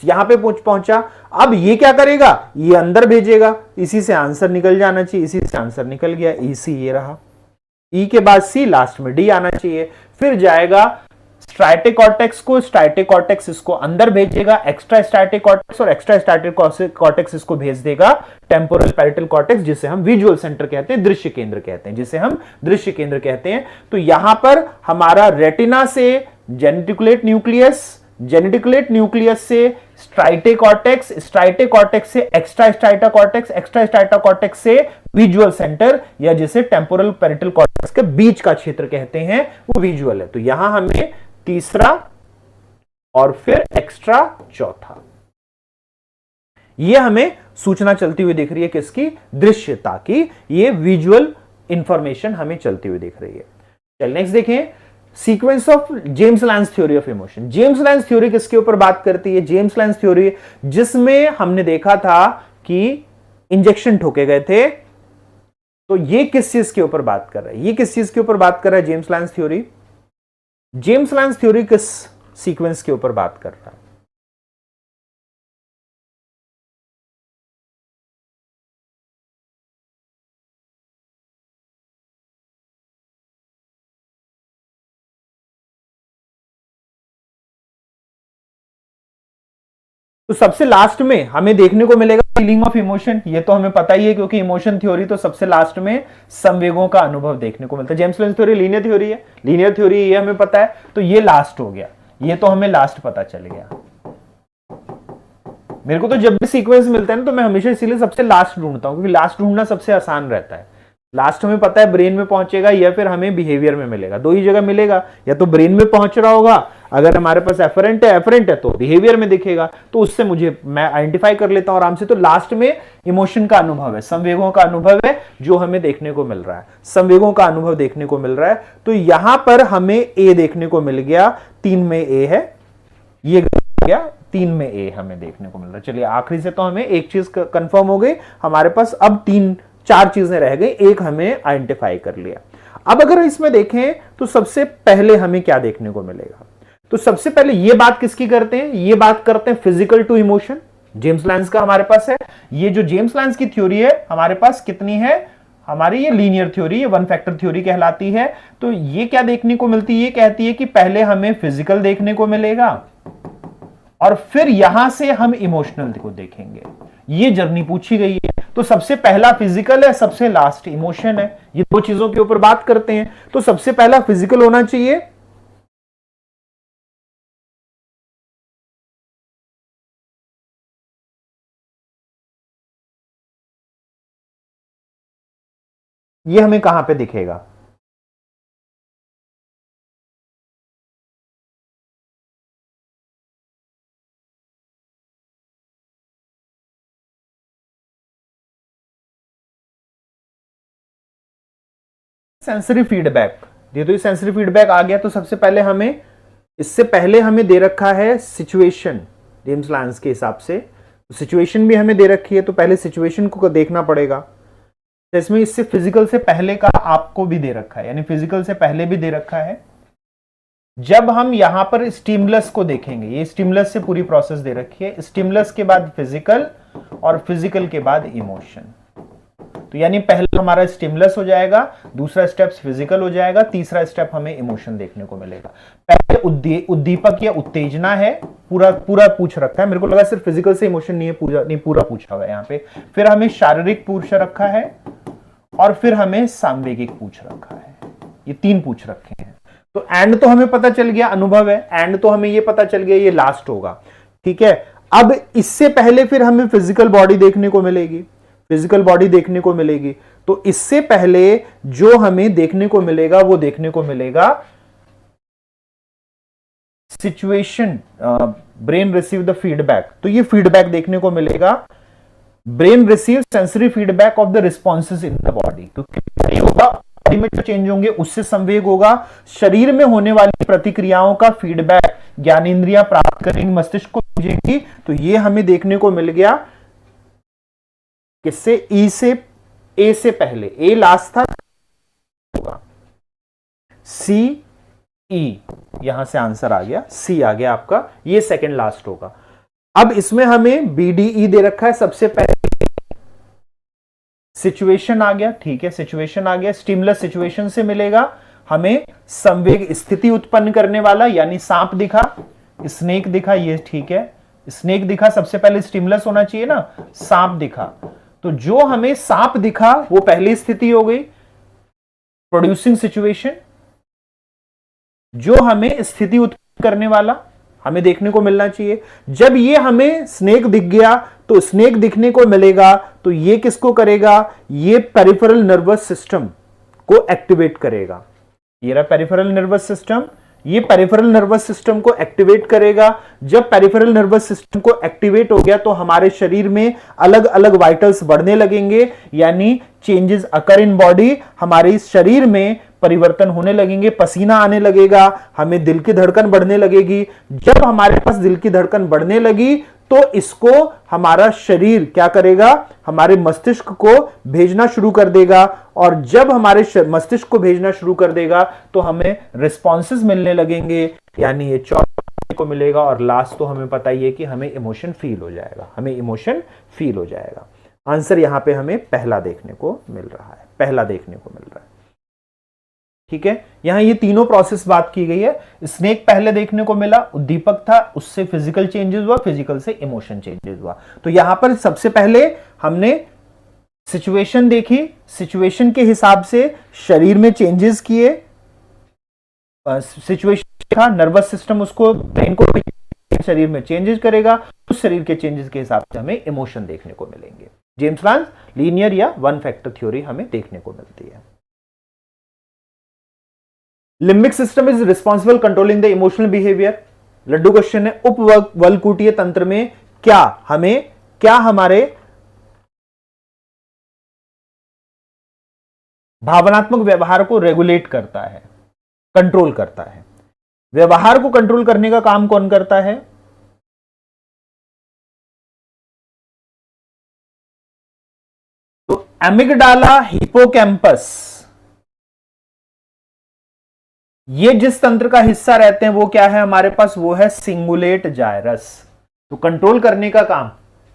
यहां पे पहुंचा। अब ये क्या करेगा? ये अंदर भेजेगा। इसी से आंसर निकल जाना चाहिए, इसी से आंसर निकल गया, ई सी ये रहा। ई के बाद सी, लास्ट में डी आना चाहिए। फिर जाएगा स्ट्राइटिक कॉर्टेक्स को, स्ट्राइटिक कॉर्टेक्स इसको अंदर भेजेगा, एक्स्ट्रा स्ट्राइटिक कॉर्टेक्स और एक्स्ट्रा स्ट्राइटिक कॉर्टेक्स इसको भेज देगा टेम्पोरल पैरिटल कॉर्टेक्स, जिसे हम विजुअल सेंटर कहते हैं, दृश्य केंद्र कहते हैं, जिसे हम दृश्य केंद्र कहते हैं। तो यहां पर हमारा रेटिना से जेनिकुलेट न्यूक्लियस, जेनिकुलेट न्यूक्लियस से स्ट्राइटिक कॉर्टेक्स, स्ट्राइटिक कॉर्टेक्स से एक्स्ट्रा स्ट्राइटा कॉर्टेक्स, एक्स्ट्रा स्ट्राइटा कॉर्टेक्स से विजुअल सेंटर, या जिसे टेम्पोरल पैरिटल कॉर्टेक्स के बीच का क्षेत्र कहते हैं, वो विजुअल है। तो यहां हमें तीसरा और फिर एक्स्ट्रा चौथा, यह हमें सूचना चलती हुई दिख रही है किसकी? दृश्यता की। ये विजुअल इंफॉर्मेशन हमें चलती हुई दिख रही है। चल नेक्स्ट देखें, sequence of James lens theory of emotion. James lens theory किसके ऊपर बात करती है? जेम्स लैंस थ्योरी जिसमें हमने देखा था कि इंजेक्शन ठोके गए थे। तो ये किस चीज के ऊपर बात कर रहा है? ये किस चीज के ऊपर बात कर रहा है James lens theory? James lens theory किस सीक्वेंस के ऊपर बात कर रहा है? तो सबसे लास्ट में हमें देखने को मिलेगा फीलिंग ऑफ इमोशन। ये तो हमें पता ही है, क्योंकि इमोशन थ्योरी तो सबसे लास्ट में संवेगों का अनुभव देखने को मिलता है। James lens theory linear theory है, लीनियर थ्योरी ये हमें पता है, तो ये लास्ट हो गया, ये तो हमें लास्ट पता चल गया। मेरे को तो जब भी सीक्वेंस मिलता है ना, तो मैं हमेशा इसीलिए सबसे लास्ट ढूंढता हूं, क्योंकि लास्ट ढूंढना सबसे आसान रहता है। लास्ट हमें पता है ब्रेन में पहुंचेगा या फिर हमें बिहेवियर में मिलेगा, दो ही जगह मिलेगा, या तो ब्रेन में पहुंच रहा होगा, अगर हमारे पास एफरेंट है तो बिहेवियर में दिखेगा, तो उससे मुझे मैं आइडेंटिफाई कर लेता हूं आराम से। तो लास्ट में इमोशन का अनुभव है, संवेगों का अनुभव है जो हमें देखने को मिल रहा है, संवेगों का अनुभव देखने को मिल रहा है। तो यहां पर हमें ए देखने को मिल गया, 3 में ए है, ये गया 3 में ए हमें देखने को मिल रहा है। चलिए आखिरी से तो हमें एक चीज कंफर्म हो गई, हमारे पास अब 4 चीजें रह गई, एक हमें आइडेंटिफाई कर लिया। अब अगर इसमें देखें तो सबसे पहले हमें क्या देखने को मिलेगा? तो सबसे पहले ये बात किसकी करते हैं? ये बात करते हैं physical to emotion, James Lange का हमारे पास है। ये जो जेम्स लैंस की थ्योरी है हमारे पास कितनी है? हमारी ये लीनियर थ्योरी, ये वन फैक्टर थ्योरी कहलाती है। तो ये क्या देखने को मिलती है? ये कहती है कि पहले हमें फिजिकल देखने को मिलेगा और फिर यहां से हम इमोशनल को देखेंगे। ये जर्नी पूछी गई है। तो सबसे पहला फिजिकल है, सबसे लास्ट इमोशन है। ये दो चीजों के ऊपर बात करते हैं, तो सबसे पहला फिजिकल होना चाहिए। ये हमें कहां पे दिखेगा? सेंसरी फीडबैक, ये तो सेंसरी फीडबैक आ गया। तो सबसे पहले हमें, इससे पहले हमें दे रखा है सिचुएशन, जेम्स लायंस के हिसाब से सिचुएशन भी हमें दे रखी है, तो पहले सिचुएशन को देखना पड़ेगा। तो इसमें इससे फिजिकल से पहले का आपको भी दे रखा है, यानी फिजिकल से पहले भी दे रखा है। जब हम यहां पर स्टिमुलस को देखेंगे, ये स्टिमुलस से पूरी प्रोसेस दे रखी है, स्टिमुलस के बाद फिजिकल और फिजिकल के बाद इमोशन। तो यानी पहला हमारा स्टिमुलस हो जाएगा, दूसरा स्टेप फिजिकल हो जाएगा, तीसरा स्टेप हमें इमोशन देखने को मिलेगा। पहले उद्दीपक या उत्तेजना है, पूरा पूरा पूछ रखा है, मेरे को लगा सिर्फ फिजिकल से इमोशन नहीं है, पूरा पूछा हुआ है यहाँ पे। फिर हमें शारीरिक पूछ रखा है और फिर हमें सांवेगिक पूछ रखा है, ये 3 पूछ रखे हैं। तो एंड तो हमें पता चल गया, अनुभव है, एंड तो हमें ये पता चल गया ये लास्ट होगा, ठीक है। अब इससे पहले फिर हमें फिजिकल बॉडी देखने को मिलेगी, फिजिकल बॉडी देखने को मिलेगी। तो इससे पहले जो हमें देखने को मिलेगा वो देखने को मिलेगा situation, brain receive the feedback, तो ये फीडबैक देखने को मिलेगा। Brain receive sensory feedback of the responses in the body, क्योंकि होगा बॉडी में चेंज होंगे, उससे संवेग होगा, शरीर में होने वाली प्रतिक्रियाओं का फीडबैक ज्ञानेंद्रियां प्राप्त करेंगी, मस्तिष्क को भेजेंगी। तो ये हमें देखने को मिल गया किससे, ई से, ए से पहले, ए लास्ट था होगा, सी ई, यहां से आंसर आ गया, सी आ गया आपका, ये सेकंड लास्ट होगा। अब इसमें हमें बीडीई दे रखा है, सबसे पहले सिचुएशन आ गया, ठीक है, सिचुएशन आ गया, स्टिमुलस सिचुएशन से मिलेगा, हमें संवेग स्थिति उत्पन्न करने वाला, यानी सांप दिखा, स्नेक दिखा, ये ठीक है, स्नेक दिखा, सबसे पहले स्टिमुलस होना चाहिए ना, सांप दिखा। तो जो हमें सांप दिखा वो पहली स्थिति हो गई, प्रोड्यूसिंग सिचुएशन। जो हमें स्थिति उत्पन्न करने वाला हमें देखने को मिलना चाहिए। जब ये हमें स्नेक दिख गया तो स्नेक दिखने को मिलेगा, तो ये किसको करेगा, ये पेरिफेरल नर्वस सिस्टम को एक्टिवेट करेगा। ये रहा पेरिफेरल नर्वस सिस्टम, ये पेरिफेरल नर्वस सिस्टम को एक्टिवेट करेगा। जब पेरिफेरल नर्वस सिस्टम को एक्टिवेट हो गया तो हमारे शरीर में अलग अलग वाइटल्स बढ़ने लगेंगे, यानी चेंजेस अकर इन बॉडी, हमारे शरीर में परिवर्तन होने लगेंगे, पसीना आने लगेगा, हमें दिल की धड़कन बढ़ने लगेगी। जब हमारे पास दिल की धड़कन बढ़ने लगी तो इसको हमारा शरीर क्या करेगा, हमारे मस्तिष्क को भेजना शुरू कर देगा, और जब हमारे मस्तिष्क को भेजना शुरू कर देगा तो हमें रिस्पॉन्सेस मिलने लगेंगे, यानी ये चौथा को मिलेगा। और लास्ट तो हमें पता ही है कि हमें इमोशन फील हो जाएगा, हमें इमोशन फील हो जाएगा। आंसर यहां पे हमें पहला देखने को मिल रहा है, पहला देखने को मिल रहा है, ठीक है। यहां ये तीनों प्रोसेस बात की गई है। स्नेक पहले देखने को मिला, उद्दीपक था, उससे फिजिकल चेंजेस हुआ, फिजिकल से इमोशन चेंजेस हुआ। तो यहां पर सबसे पहले हमने सिचुएशन देखी, सिचुएशन के हिसाब से शरीर में चेंजेस किए, सिचुएशन देखा, नर्वस सिस्टम उसको, ब्रेन को शरीर में चेंजेस करेगा, उस शरीर के चेंजेस के हिसाब से हमें इमोशन देखने को मिलेंगे। जेम्स लायंस लीनियर या वन फैक्टर थ्योरी हमें देखने को मिलती है। Limbic system is responsible controlling the emotional behaviour. Laddoo question है, उपवलकुटीय तंत्र में क्या हमारे भावनात्मक व्यवहार को रेगुलेट करता है, कंट्रोल करता है। व्यवहार को कंट्रोल करने का काम कौन करता है, तो एमिगडाला, हिपोकैम्पस, ये जिस तंत्र का हिस्सा रहते हैं वो क्या है हमारे पास, वो है सिंगुलेट जायरस। तो कंट्रोल करने का काम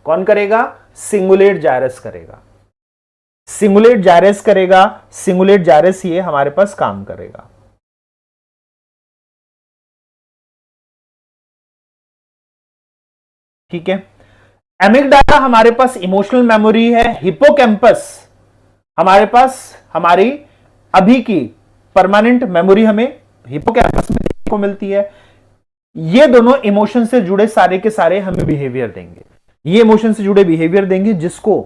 कौन करेगा, सिंगुलेट जायरस करेगा, सिंगुलेट जायरस करेगा, सिंगुलेट जायरस ये हमारे पास काम करेगा। ठीक है, एमिगडाला हमारे पास इमोशनल मेमोरी है, हिपोकैम्पस हमारे पास हमारी अभी की परमानेंट मेमोरी हमें हिपोकैम्पस में देखने को मिलती है। ये दोनों इमोशन से जुड़े सारे के सारे हमें बिहेवियर देंगे, ये इमोशन से जुड़े बिहेवियर देंगे, जिसको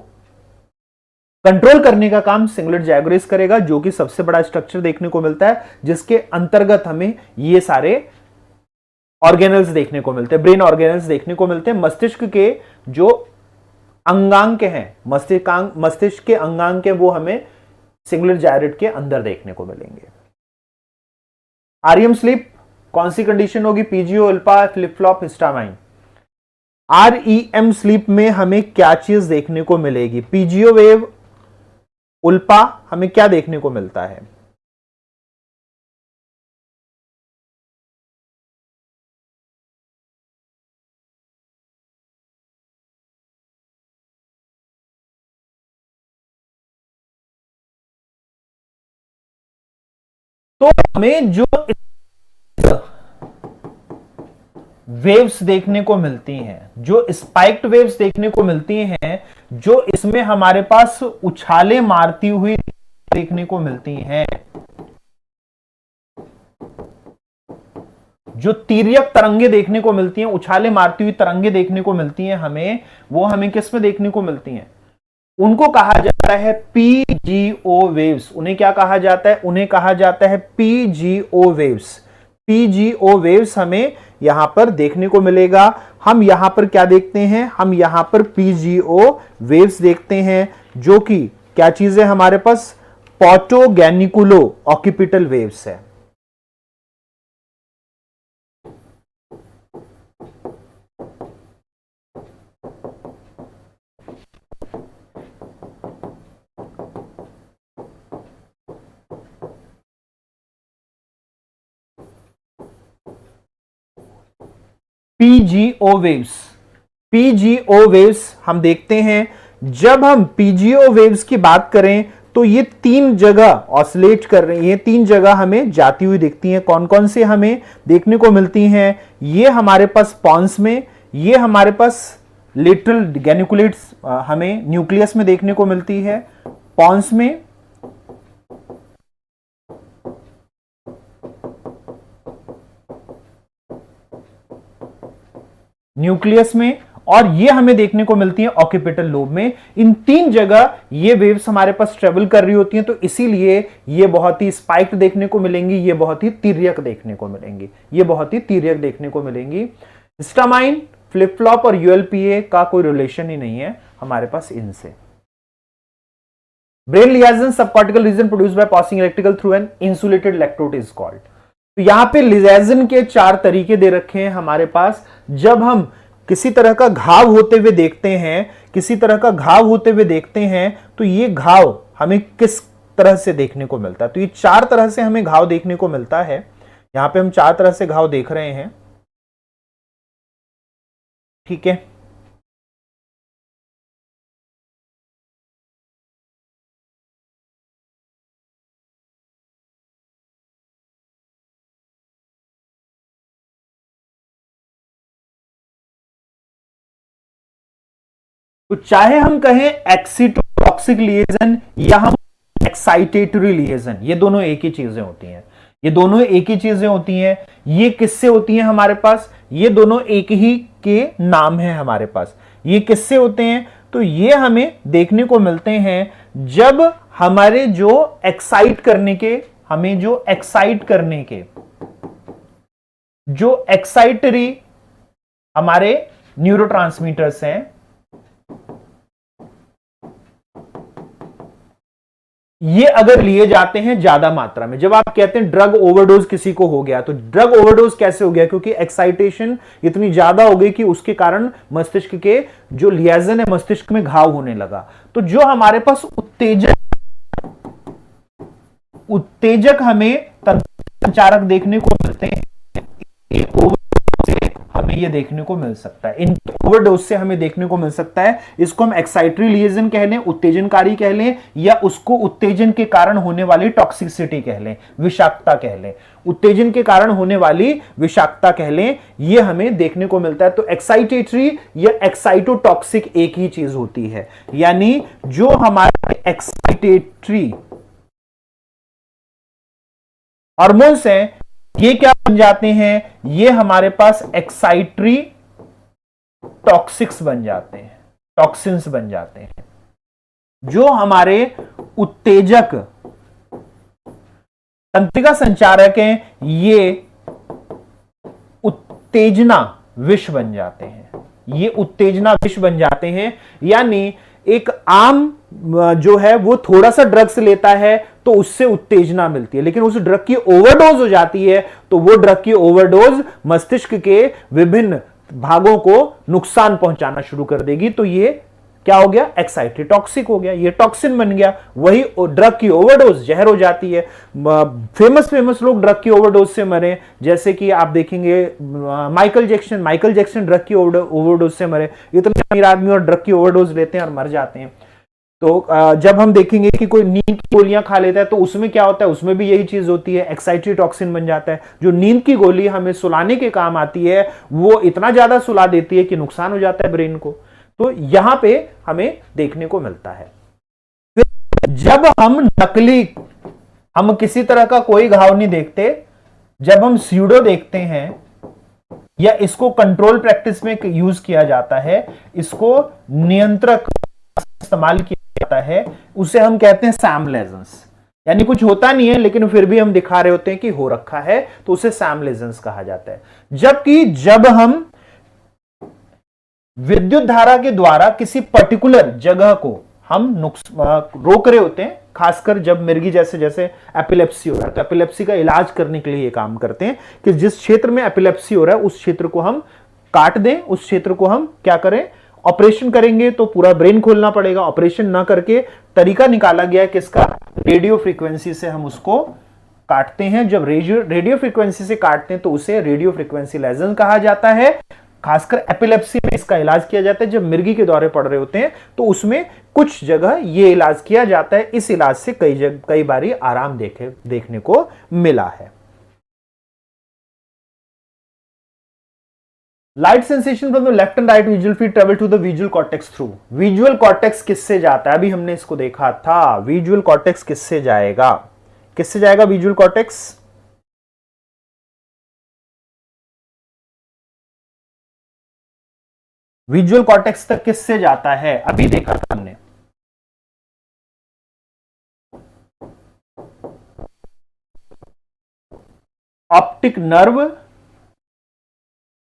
कंट्रोल करने का काम सिंगुलेट जायगोरिस करेगा, जो कि सबसे बड़ा स्ट्रक्चर देखने को मिलता है, जिसके अंतर्गत हमें ये सारे ऑर्गेनल्स देखने को मिलते हैं, ब्रेन ऑर्गेनल्स देखने को मिलते हैं। मस्तिष्क के जो अंगांग हैं, मस्तिष्क के अंगांग वो हमें सिंगुलर जायरेट के अंदर देखने को मिलेंगे। आरईएम स्लीप कौन सी कंडीशन होगी? PGO, alpha, flip flop, histamine. REM sleep में हमें क्या चीज देखने को मिलेगी? पीजीओ वेव, उल्पा, हमें क्या देखने को मिलता है? तो हमें जो वेव्स देखने को मिलती हैं, जो स्पाइक्ड वेव्स देखने को मिलती हैं, जो इसमें हमारे पास उछाले मारती हुई देखने को मिलती हैं, जो तिर्यक तरंगे देखने को मिलती हैं, उछाले मारती हुई तरंगे देखने को मिलती हैं हमें, वो हमें किस में देखने को मिलती हैं? उनको कहा जाता है पीजीओ वेव्स। उन्हें क्या कहा जाता है? उन्हें कहा जाता है पीजीओ वेव्स। पीजीओ वेव्स हमें यहां पर देखने को मिलेगा। हम यहां पर क्या देखते हैं? हम यहां पर पीजीओ वेव्स देखते हैं, जो कि क्या चीज है हमारे पास? पोर्टोगेनिकुलो ऑक्यूपिटल वेव्स है। पीजीओ वेव्स, पीजीओ वेव्स हम देखते हैं। जब हम पीजीओ वेव्स की बात करें तो ये तीन जगह ऑसिलेट कर रही हैं, तीन जगह हमें जाती हुई दिखती हैं। कौन कौन से हमें देखने को मिलती हैं? ये हमारे पास पॉन्स में, ये हमारे पास लेटरल गैनिकुलेट्स हमें न्यूक्लियस में देखने को मिलती है, पॉन्स में, न्यूक्लियस में, और ये हमें देखने को मिलती है ऑक्यूपिटल लोब में। इन तीन जगह ये वेव्स हमारे पास ट्रेवल कर रही होती हैं, तो इसीलिए ये बहुत ही स्पाइक्ड देखने को मिलेंगी, ये बहुत ही तिर्यक देखने को मिलेंगी, ये बहुत ही तिर्यक देखने को मिलेंगी। हिस्टामाइन, फ्लिप फ्लॉप और यूएलपीए का कोई रिलेशन ही नहीं है हमारे पास इनसे। Brain lesion subcortical region produced by passing electrical through an insulated electrode is called. तो यहां पे लियाजन के चार तरीके दे रखे हैं हमारे पास। जब हम किसी तरह का घाव होते हुए देखते हैं, किसी तरह का घाव होते हुए देखते हैं, तो ये घाव हमें किस तरह से देखने को मिलता है? तो ये चार तरह से हमें घाव देखने को मिलता है। यहां पे हम चार तरह से घाव देख रहे हैं, ठीक है। तो चाहे हम कहें एक्सीटोटॉक्सिक लिएजन या हम एक्साइटेटरी लिएजन, ये दोनों एक ही चीजें होती हैं, ये दोनों एक ही चीजें होती हैं। ये किससे होती हैं हमारे पास? ये दोनों एक ही के नाम है हमारे पास। ये किससे होते हैं? तो ये हमें देखने को मिलते हैं जब हमारे जो एक्साइट करने के, हमें जो एक्साइट करने के, जो एक्साइटरी हमारे न्यूरोट्रांसमीटर्स हैं, ये अगर लिए जाते हैं ज्यादा मात्रा में। जब आप कहते हैं ड्रग ओवरडोज किसी को हो गया, तो ड्रग ओवरडोज कैसे हो गया? क्योंकि एक्साइटेशन इतनी ज्यादा हो गई कि उसके कारण मस्तिष्क के जो लियाजन है, मस्तिष्क में घाव होने लगा। तो जो हमारे पास उत्तेजक हमें संचारक देखने को मिलते हैं, हमें ये देखने को मिल सकता है, इन ओवरडोज से हमें देखने को मिल सकता है। इसको हम एक्साइटरी लिएजन कह लें, उत्तेजनकारी कह लें, या उसको उत्तेजन के कारण होने वाली टॉक्सिसिटी कह लें, विषाक्तता कह लें, उत्तेजन के कारण होने वाली विषाक्तता कह लें, ये हमें देखने को मिलता है। तो एक्साइटेटरी या एक्साइटोटॉक्सिक एक ही चीज होती है, यानी जो हमारे एक्साइटेटरी हार्मोन्स हैं, ये क्या बन जाते हैं? ये हमारे पास एक्साइटरी टॉक्सिक्स बन जाते हैं, टॉक्सिन्स बन जाते हैं। जो हमारे उत्तेजक तंत्रिका संचारक हैं, ये उत्तेजना विष बन जाते हैं, ये उत्तेजना विष बन जाते हैं। यानी एक आम जो है वो थोड़ा सा ड्रग्स लेता है तो उससे उत्तेजना मिलती है, लेकिन उस ड्रग की ओवरडोज हो जाती है तो वो ड्रग की ओवरडोज मस्तिष्क के विभिन्न भागों को नुकसान पहुंचाना शुरू कर देगी। तो ये क्या हो गया, एक्साइटेड टॉक्सिक हो गया, ये टॉक्सिन बन गया। वही ड्रग की ओवरडोज जहर हो जाती है। फेमस लोग ड्रग की ओवरडोज से मरे, जैसे कि आप देखेंगे माइकल जैक्सन ड्रग की ओवरडोज से मरे। इतने अमीर आदमी और ड्रग की ओवरडोज लेते हैं और मर जाते हैं। तो जब हम देखेंगे कि कोई नींद की गोलियां खा लेता है तो उसमें क्या होता है, उसमें भी यही चीज होती है, एक्साइटेड टॉक्सिन बन जाता है। जो नींद की गोली हमें सुलाने के काम आती है वो इतना ज्यादा सुला देती है कि नुकसान हो जाता है ब्रेन को। तो यहां पे हमें देखने को मिलता है। जब हम किसी तरह का कोई घाव नहीं देखते, जब हम स्यूडो देखते हैं या इसको कंट्रोल प्रैक्टिस में यूज किया जाता है, इसको नियंत्रक इस्तेमाल किया जाता है, उसे हम कहते हैं सैम लेजेंस। यानी कुछ होता नहीं है लेकिन फिर भी हम दिखा रहे होते हैं कि हो रखा है, तो उसे सैम लेजेंस कहा जाता है। जबकि जब हम विद्युत धारा के द्वारा किसी पर्टिकुलर जगह को हम रोक रहे होते हैं, खासकर जब मिर्गी जैसे एपिलेप्सी हो रहा है, तो एपिलेप्सी का इलाज करने के लिए ये काम करते हैं कि जिस क्षेत्र में एपिलेप्सी हो रहा है उस क्षेत्र को हम काट दें, उस क्षेत्र को हम क्या करें, ऑपरेशन करेंगे तो पूरा ब्रेन खोलना पड़ेगा। ऑपरेशन ना करके तरीका निकाला गया है किसका, रेडियो फ्रीक्वेंसी से हम उसको काटते हैं। जब रेडियो फ्रीक्वेंसी से काटते हैं तो उसे रेडियो फ्रीक्वेंसी लेजन कहा जाता है। खासकर एपिलेप्सी में इसका इलाज किया जाता है। जब मिर्गी के दौरे पड़ रहे होते हैं तो उसमें कुछ जगह यह इलाज किया जाता है। इस इलाज से कई बारी आराम देखने को मिला है। Light sensation from the left and right visual field travel to the visual cortex through. Visual cortex किससे जाता है, अभी हमने इसको देखा था। विजुअल कॉर्टेक्स किससे जाएगा, किससे जाएगा विजुअल कॉर्टेक्स, विजुअल कॉर्टेक्स तक किससे जाता है, अभी देखा था हमने। ऑप्टिक नर्व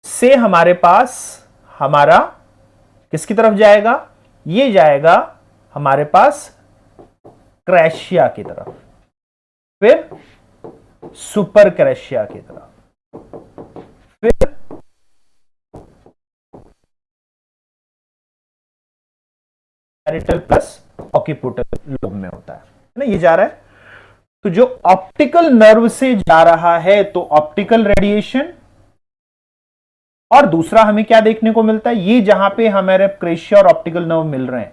से हमारे पास हमारा किसकी तरफ जाएगा, ये जाएगा हमारे पास क्रैशिया की तरफ, फिर सुपर क्रैशिया की तरफ, फिर पैरिटल प्लस ऑक्यूपिटल लोब में होता है ना, ये जा रहा है। तो जो ऑप्टिकल नर्व से जा रहा है तो ऑप्टिकल रेडिएशन, और दूसरा हमें क्या देखने को मिलता है, ये जहां पे हमारे क्रेशिया और ऑप्टिकल नर्व मिल रहे हैं,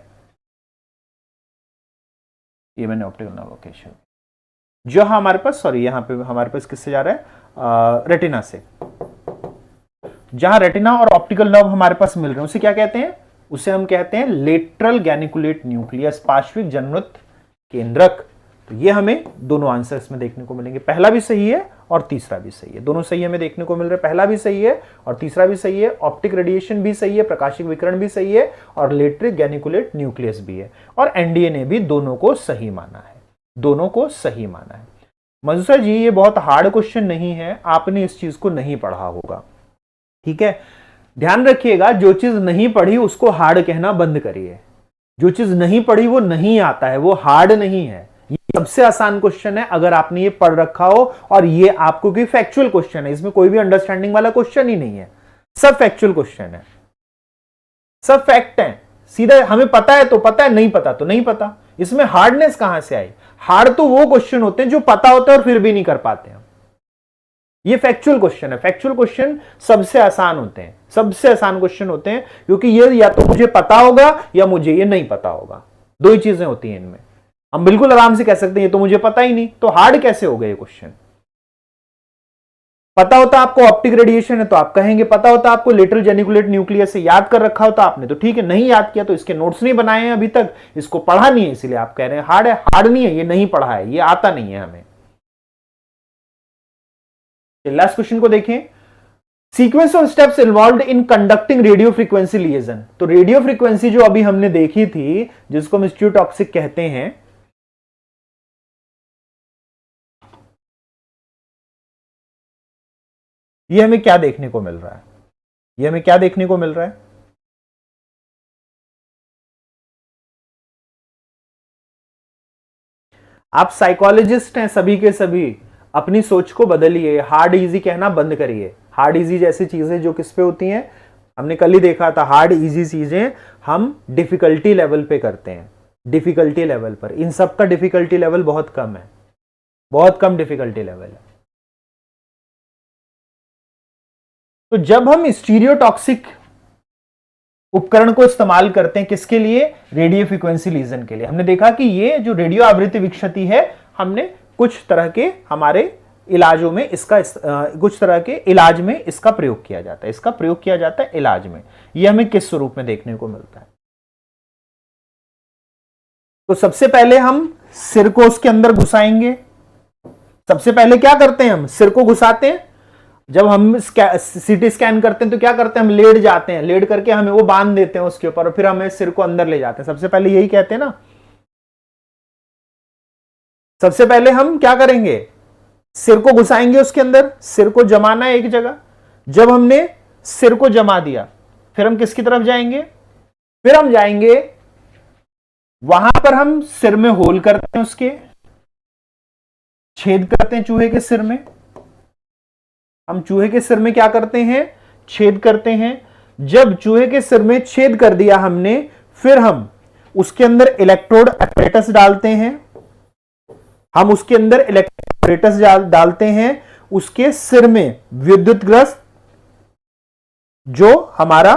ये मैंने ऑप्टिकल नर्व ओके, जो हमारे पास सॉरी यहां पे हमारे पास किससे जा रहा है, रेटिना से। जहां रेटिना और ऑप्टिकल नर्व हमारे पास मिल रहे हैं उसे क्या कहते हैं, उसे हम कहते हैं लेटरल गैनिकुलेट न्यूक्लियस, पार्श्विक जनवृत्त केंद्रक। तो ये हमें दोनों आंसर्स में देखने को मिलेंगे, पहला भी सही है और तीसरा भी सही है, दोनों सही हमें देखने को मिल रहे हैं। पहला भी सही है और तीसरा भी सही है, ऑप्टिक रेडिएशन भी सही है, प्रकाशिक विकिरण भी सही है और लेटरल गैनिकुलेट न्यूक्लियस भी है। और एनडीए ने भी दोनों को सही माना है, दोनों को सही माना है। मंजूषा जी ये बहुत हार्ड क्वेश्चन नहीं है, आपने इस चीज को नहीं पढ़ा होगा, ठीक है। ध्यान रखिएगा, जो चीज नहीं पढ़ी उसको हार्ड कहना बंद करिए। जो चीज नहीं पढ़ी वो नहीं आता है, वो हार्ड नहीं है। ये सबसे आसान क्वेश्चन है अगर आपने ये पढ़ रखा हो, और ये आपको कोई फैक्चुअल क्वेश्चन है, इसमें कोई भी अंडरस्टैंडिंग वाला क्वेश्चन ही नहीं है, सब फैक्चुअल क्वेश्चन है, सब फैक्ट है। सीधा हमें पता है तो पता है, नहीं पता तो नहीं पता, इसमें हार्डनेस कहां से आई। हार्ड तो वो क्वेश्चन होते हैं जो पता होता है और फिर भी नहीं कर पाते हैं। ये फैक्चुअल क्वेश्चन है, फैक्चुअल क्वेश्चन सबसे आसान होते हैं, सबसे आसान क्वेश्चन होते हैं, क्योंकि ये या तो मुझे पता होगा या मुझे ये नहीं पता होगा, दो ही चीजें होती हैं इनमें। हम बिल्कुल आराम से कह सकते हैं ये तो मुझे पता ही नहीं, तो हार्ड कैसे हो गए ये क्वेश्चन। पता होता आपको ऑप्टिक रेडिएशन है तो आप कहेंगे, पता होता आपको लेटरल जेनिकुलेट न्यूक्लियस से याद कर रखा होता आपने तो ठीक है, नहीं याद किया तो इसके नोट्स नहीं बनाए हैं अभी तक, इसको पढ़ा नहीं है इसलिए आप कह रहे हैं हार्ड है। हार्ड नहीं है, ये नहीं पढ़ा है, ये आता नहीं है हमें। लास्ट क्वेश्चन को देखें, sequence of steps involved in conducting radio frequency lesion. तो रेडियो फ्रीक्वेंसी जो अभी हमने देखी थी जिसको हम स्टीरियोटॉक्सिक कहते हैं, ये हमें क्या देखने को मिल रहा है, ये हमें क्या देखने को मिल रहा है, आप साइकोलॉजिस्ट हैं सभी के सभी, अपनी सोच को बदलिए, हार्ड इजी कहना बंद करिए। हार्ड इजी जैसी चीजें जो किस पे होती हैं, हमने कल ही देखा था, हार्ड इजी चीजें हम डिफिकल्टी लेवल पे करते हैं, डिफिकल्टी लेवल पर। इन सब का डिफिकल्टी लेवल बहुत कम है, बहुत कम डिफिकल्टी लेवल है। तो जब हम स्टीरियोटॉक्सिक उपकरण को इस्तेमाल करते हैं किसके लिए, रेडियो फ्रीक्वेंसी लीजन के लिए, हमने देखा कि ये जो रेडियो आवृत्ति विक्षति है, हमने कुछ तरह के हमारे इलाजों में इसका कुछ तरह के इलाज में इसका प्रयोग किया जाता है, इसका प्रयोग किया जाता है इलाज में। ये हमें किस स्वरूप में देखने को मिलता है? तो सबसे पहले हम सिर को उसके अंदर घुसाएंगे। सबसे पहले क्या करते हैं, हम सिर को घुसाते हैं। जब हम सीटी स्कैन करते हैं तो क्या करते हैं, हम लेट जाते हैं, लेट करके हमें वो बांध देते हैं उसके ऊपर और फिर हमें सिर को अंदर ले जाते हैं। सबसे पहले यही कहते हैं ना, सबसे पहले हम क्या करेंगे, सिर को घुसाएंगे उसके अंदर, सिर को जमाना है एक जगह। जब हमने सिर को जमा दिया, फिर हम किसकी तरफ जाएंगे, फिर हम जाएंगे वहां पर हम सिर में होल करते हैं, उसके छेद करते हैं चूहे के सिर में। हम चूहे के सिर में क्या करते हैं, छेद करते हैं। जब चूहे के सिर में छेद कर दिया हमने, फिर हम उसके अंदर इलेक्ट्रोड अपरेटस डालते हैं। हम उसके अंदर इलेक्ट्रोड अपरेटस डालते हैं, उसके सिर में विद्युतग्रस्त जो हमारा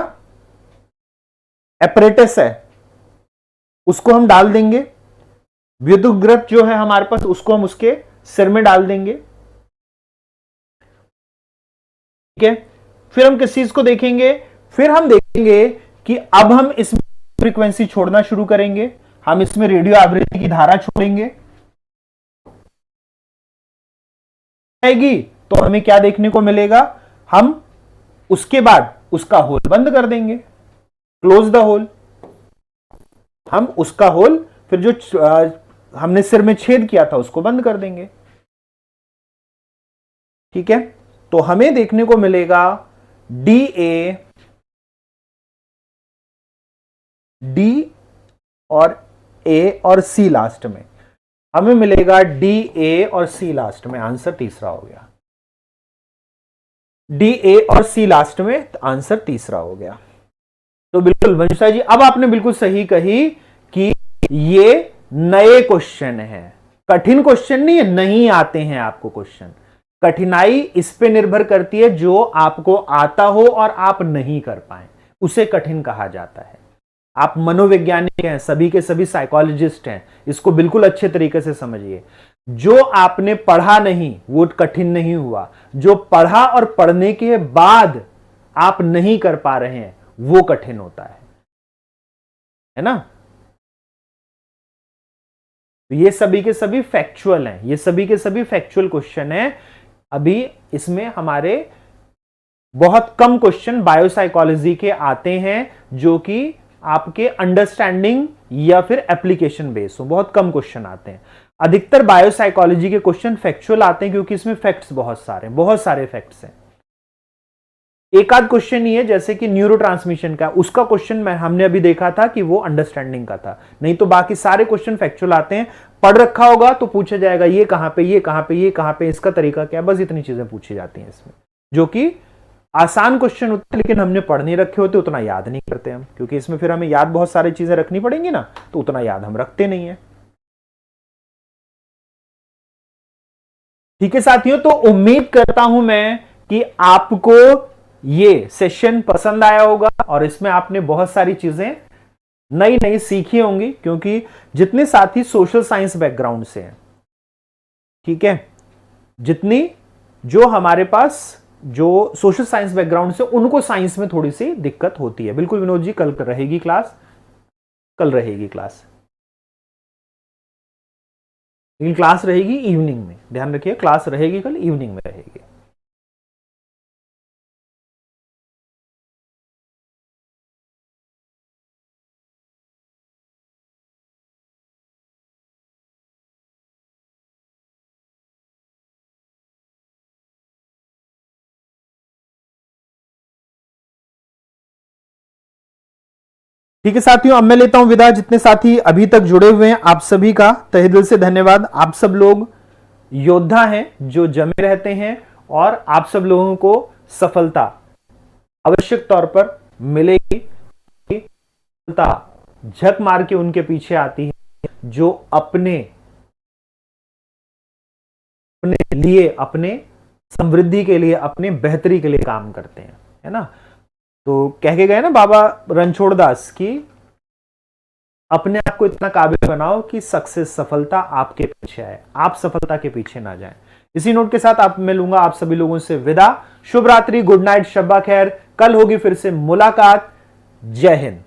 अपरेटस है उसको हम डाल देंगे। विद्युतग्रस्त जो है हमारे पास, उसको हम उसके सिर में डाल देंगे। ठीक है, फिर हम किस चीज को देखेंगे, फिर हम देखेंगे कि अब हम इसमें फ्रीक्वेंसी छोड़ना शुरू करेंगे, हम इसमें रेडियो आवृत्ति की धारा छोड़ेंगे। आएगी तो हमें क्या देखने को मिलेगा, हम उसके बाद उसका होल बंद कर देंगे, क्लोज द होल। हम उसका होल फिर जो हमने सिर में छेद किया था उसको बंद कर देंगे। ठीक है, तो हमें देखने को मिलेगा डी ए, डी और ए और सी लास्ट में, हमें मिलेगा डी ए और सी लास्ट में। आंसर तीसरा हो गया, डी ए और सी लास्ट में, तो आंसर तीसरा हो गया। तो बिल्कुल वंशिता जी, अब आपने बिल्कुल सही कही कि ये नए क्वेश्चन है, कठिन क्वेश्चन नहीं है, नहीं आते हैं आपको क्वेश्चन। कठिनाई इस पे निर्भर करती है जो आपको आता हो और आप नहीं कर पाए, उसे कठिन कहा जाता है। आप मनोवैज्ञानिक हैं, सभी के सभी साइकोलॉजिस्ट हैं, इसको बिल्कुल अच्छे तरीके से समझिए। जो आपने पढ़ा नहीं वो कठिन नहीं हुआ, जो पढ़ा और पढ़ने के बाद आप नहीं कर पा रहे हैं वो कठिन होता है ना। ये सभी के सभी फैक्चुअल हैं, ये सभी के सभी फैक्चुअल क्वेश्चन हैं। अभी इसमें हमारे बहुत कम क्वेश्चन बायोसाइकोलॉजी के आते हैं जो कि आपके अंडरस्टैंडिंग या फिर एप्लीकेशन बेस हो, बहुत कम क्वेश्चन आते हैं। अधिकतर बायोसाइकोलॉजी के क्वेश्चन फैक्चुअल आते हैं क्योंकि इसमें फैक्ट्स बहुत सारे फैक्ट्स हैं। एक आध क्वेश्चन ही है जैसे कि न्यूरोट्रांसमिशन का, उसका क्वेश्चन हमने अभी देखा था कि वो अंडरस्टैंडिंग का था, नहीं तो बाकी सारे क्वेश्चन फैक्चुअल आते हैं। पढ़ रखा होगा तो पूछा जाएगा ये कहां पे, ये कहां पे, ये कहां पे, इसका तरीका क्या, बस इतनी चीजें पूछी जाती हैं इसमें, जो कि आसान क्वेश्चन होते हैं लेकिन हमने पढ़ नहीं रखे होते, उतना याद नहीं करते हम, क्योंकि इसमें फिर हमें याद बहुत सारी चीजें रखनी पड़ेंगी ना, तो उतना याद हम रखते नहीं है। ठीक है साथियों, तो उम्मीद करता हूं मैं कि आपको ये सेशन पसंद आया होगा और इसमें आपने बहुत सारी चीजें नई नई सीखी होंगी, क्योंकि जितने साथी सोशल साइंस बैकग्राउंड से हैं, ठीक है, जितनी जो हमारे पास जो सोशल साइंस बैकग्राउंड से, उनको साइंस में थोड़ी सी दिक्कत होती है। बिल्कुल विनोद जी, कल रहेगी क्लास, कल रहेगी क्लास, लेकिन क्लास रहेगी इवनिंग में, ध्यान रखिए, क्लास रहेगी कल इवनिंग में रहेगी। ठीक है साथियों, अब मैं लेता हूं विदा। जितने साथी अभी तक जुड़े हुए हैं आप सभी का तहे दिल से धन्यवाद। आप सब लोग योद्धा हैं जो जमे रहते हैं और आप सब लोगों को सफलता आवश्यक तौर पर मिलेगी। सफलता झक मार के उनके पीछे आती है जो अपने लिए, अपने समृद्धि के लिए, अपने बेहतरी के लिए काम करते हैं, है ना। तो कह के गए ना बाबा रणछोड़ दास की, अपने आप को इतना काबिल बनाओ कि सक्सेस, सफलता आपके पीछे आए, आप सफलता के पीछे ना जाएं। इसी नोट के साथ आप मैं लूंगा आप सभी लोगों से विदा। शुभ रात्रि, गुड नाइट, शब्बा खैर। कल होगी फिर से मुलाकात। जय हिंद।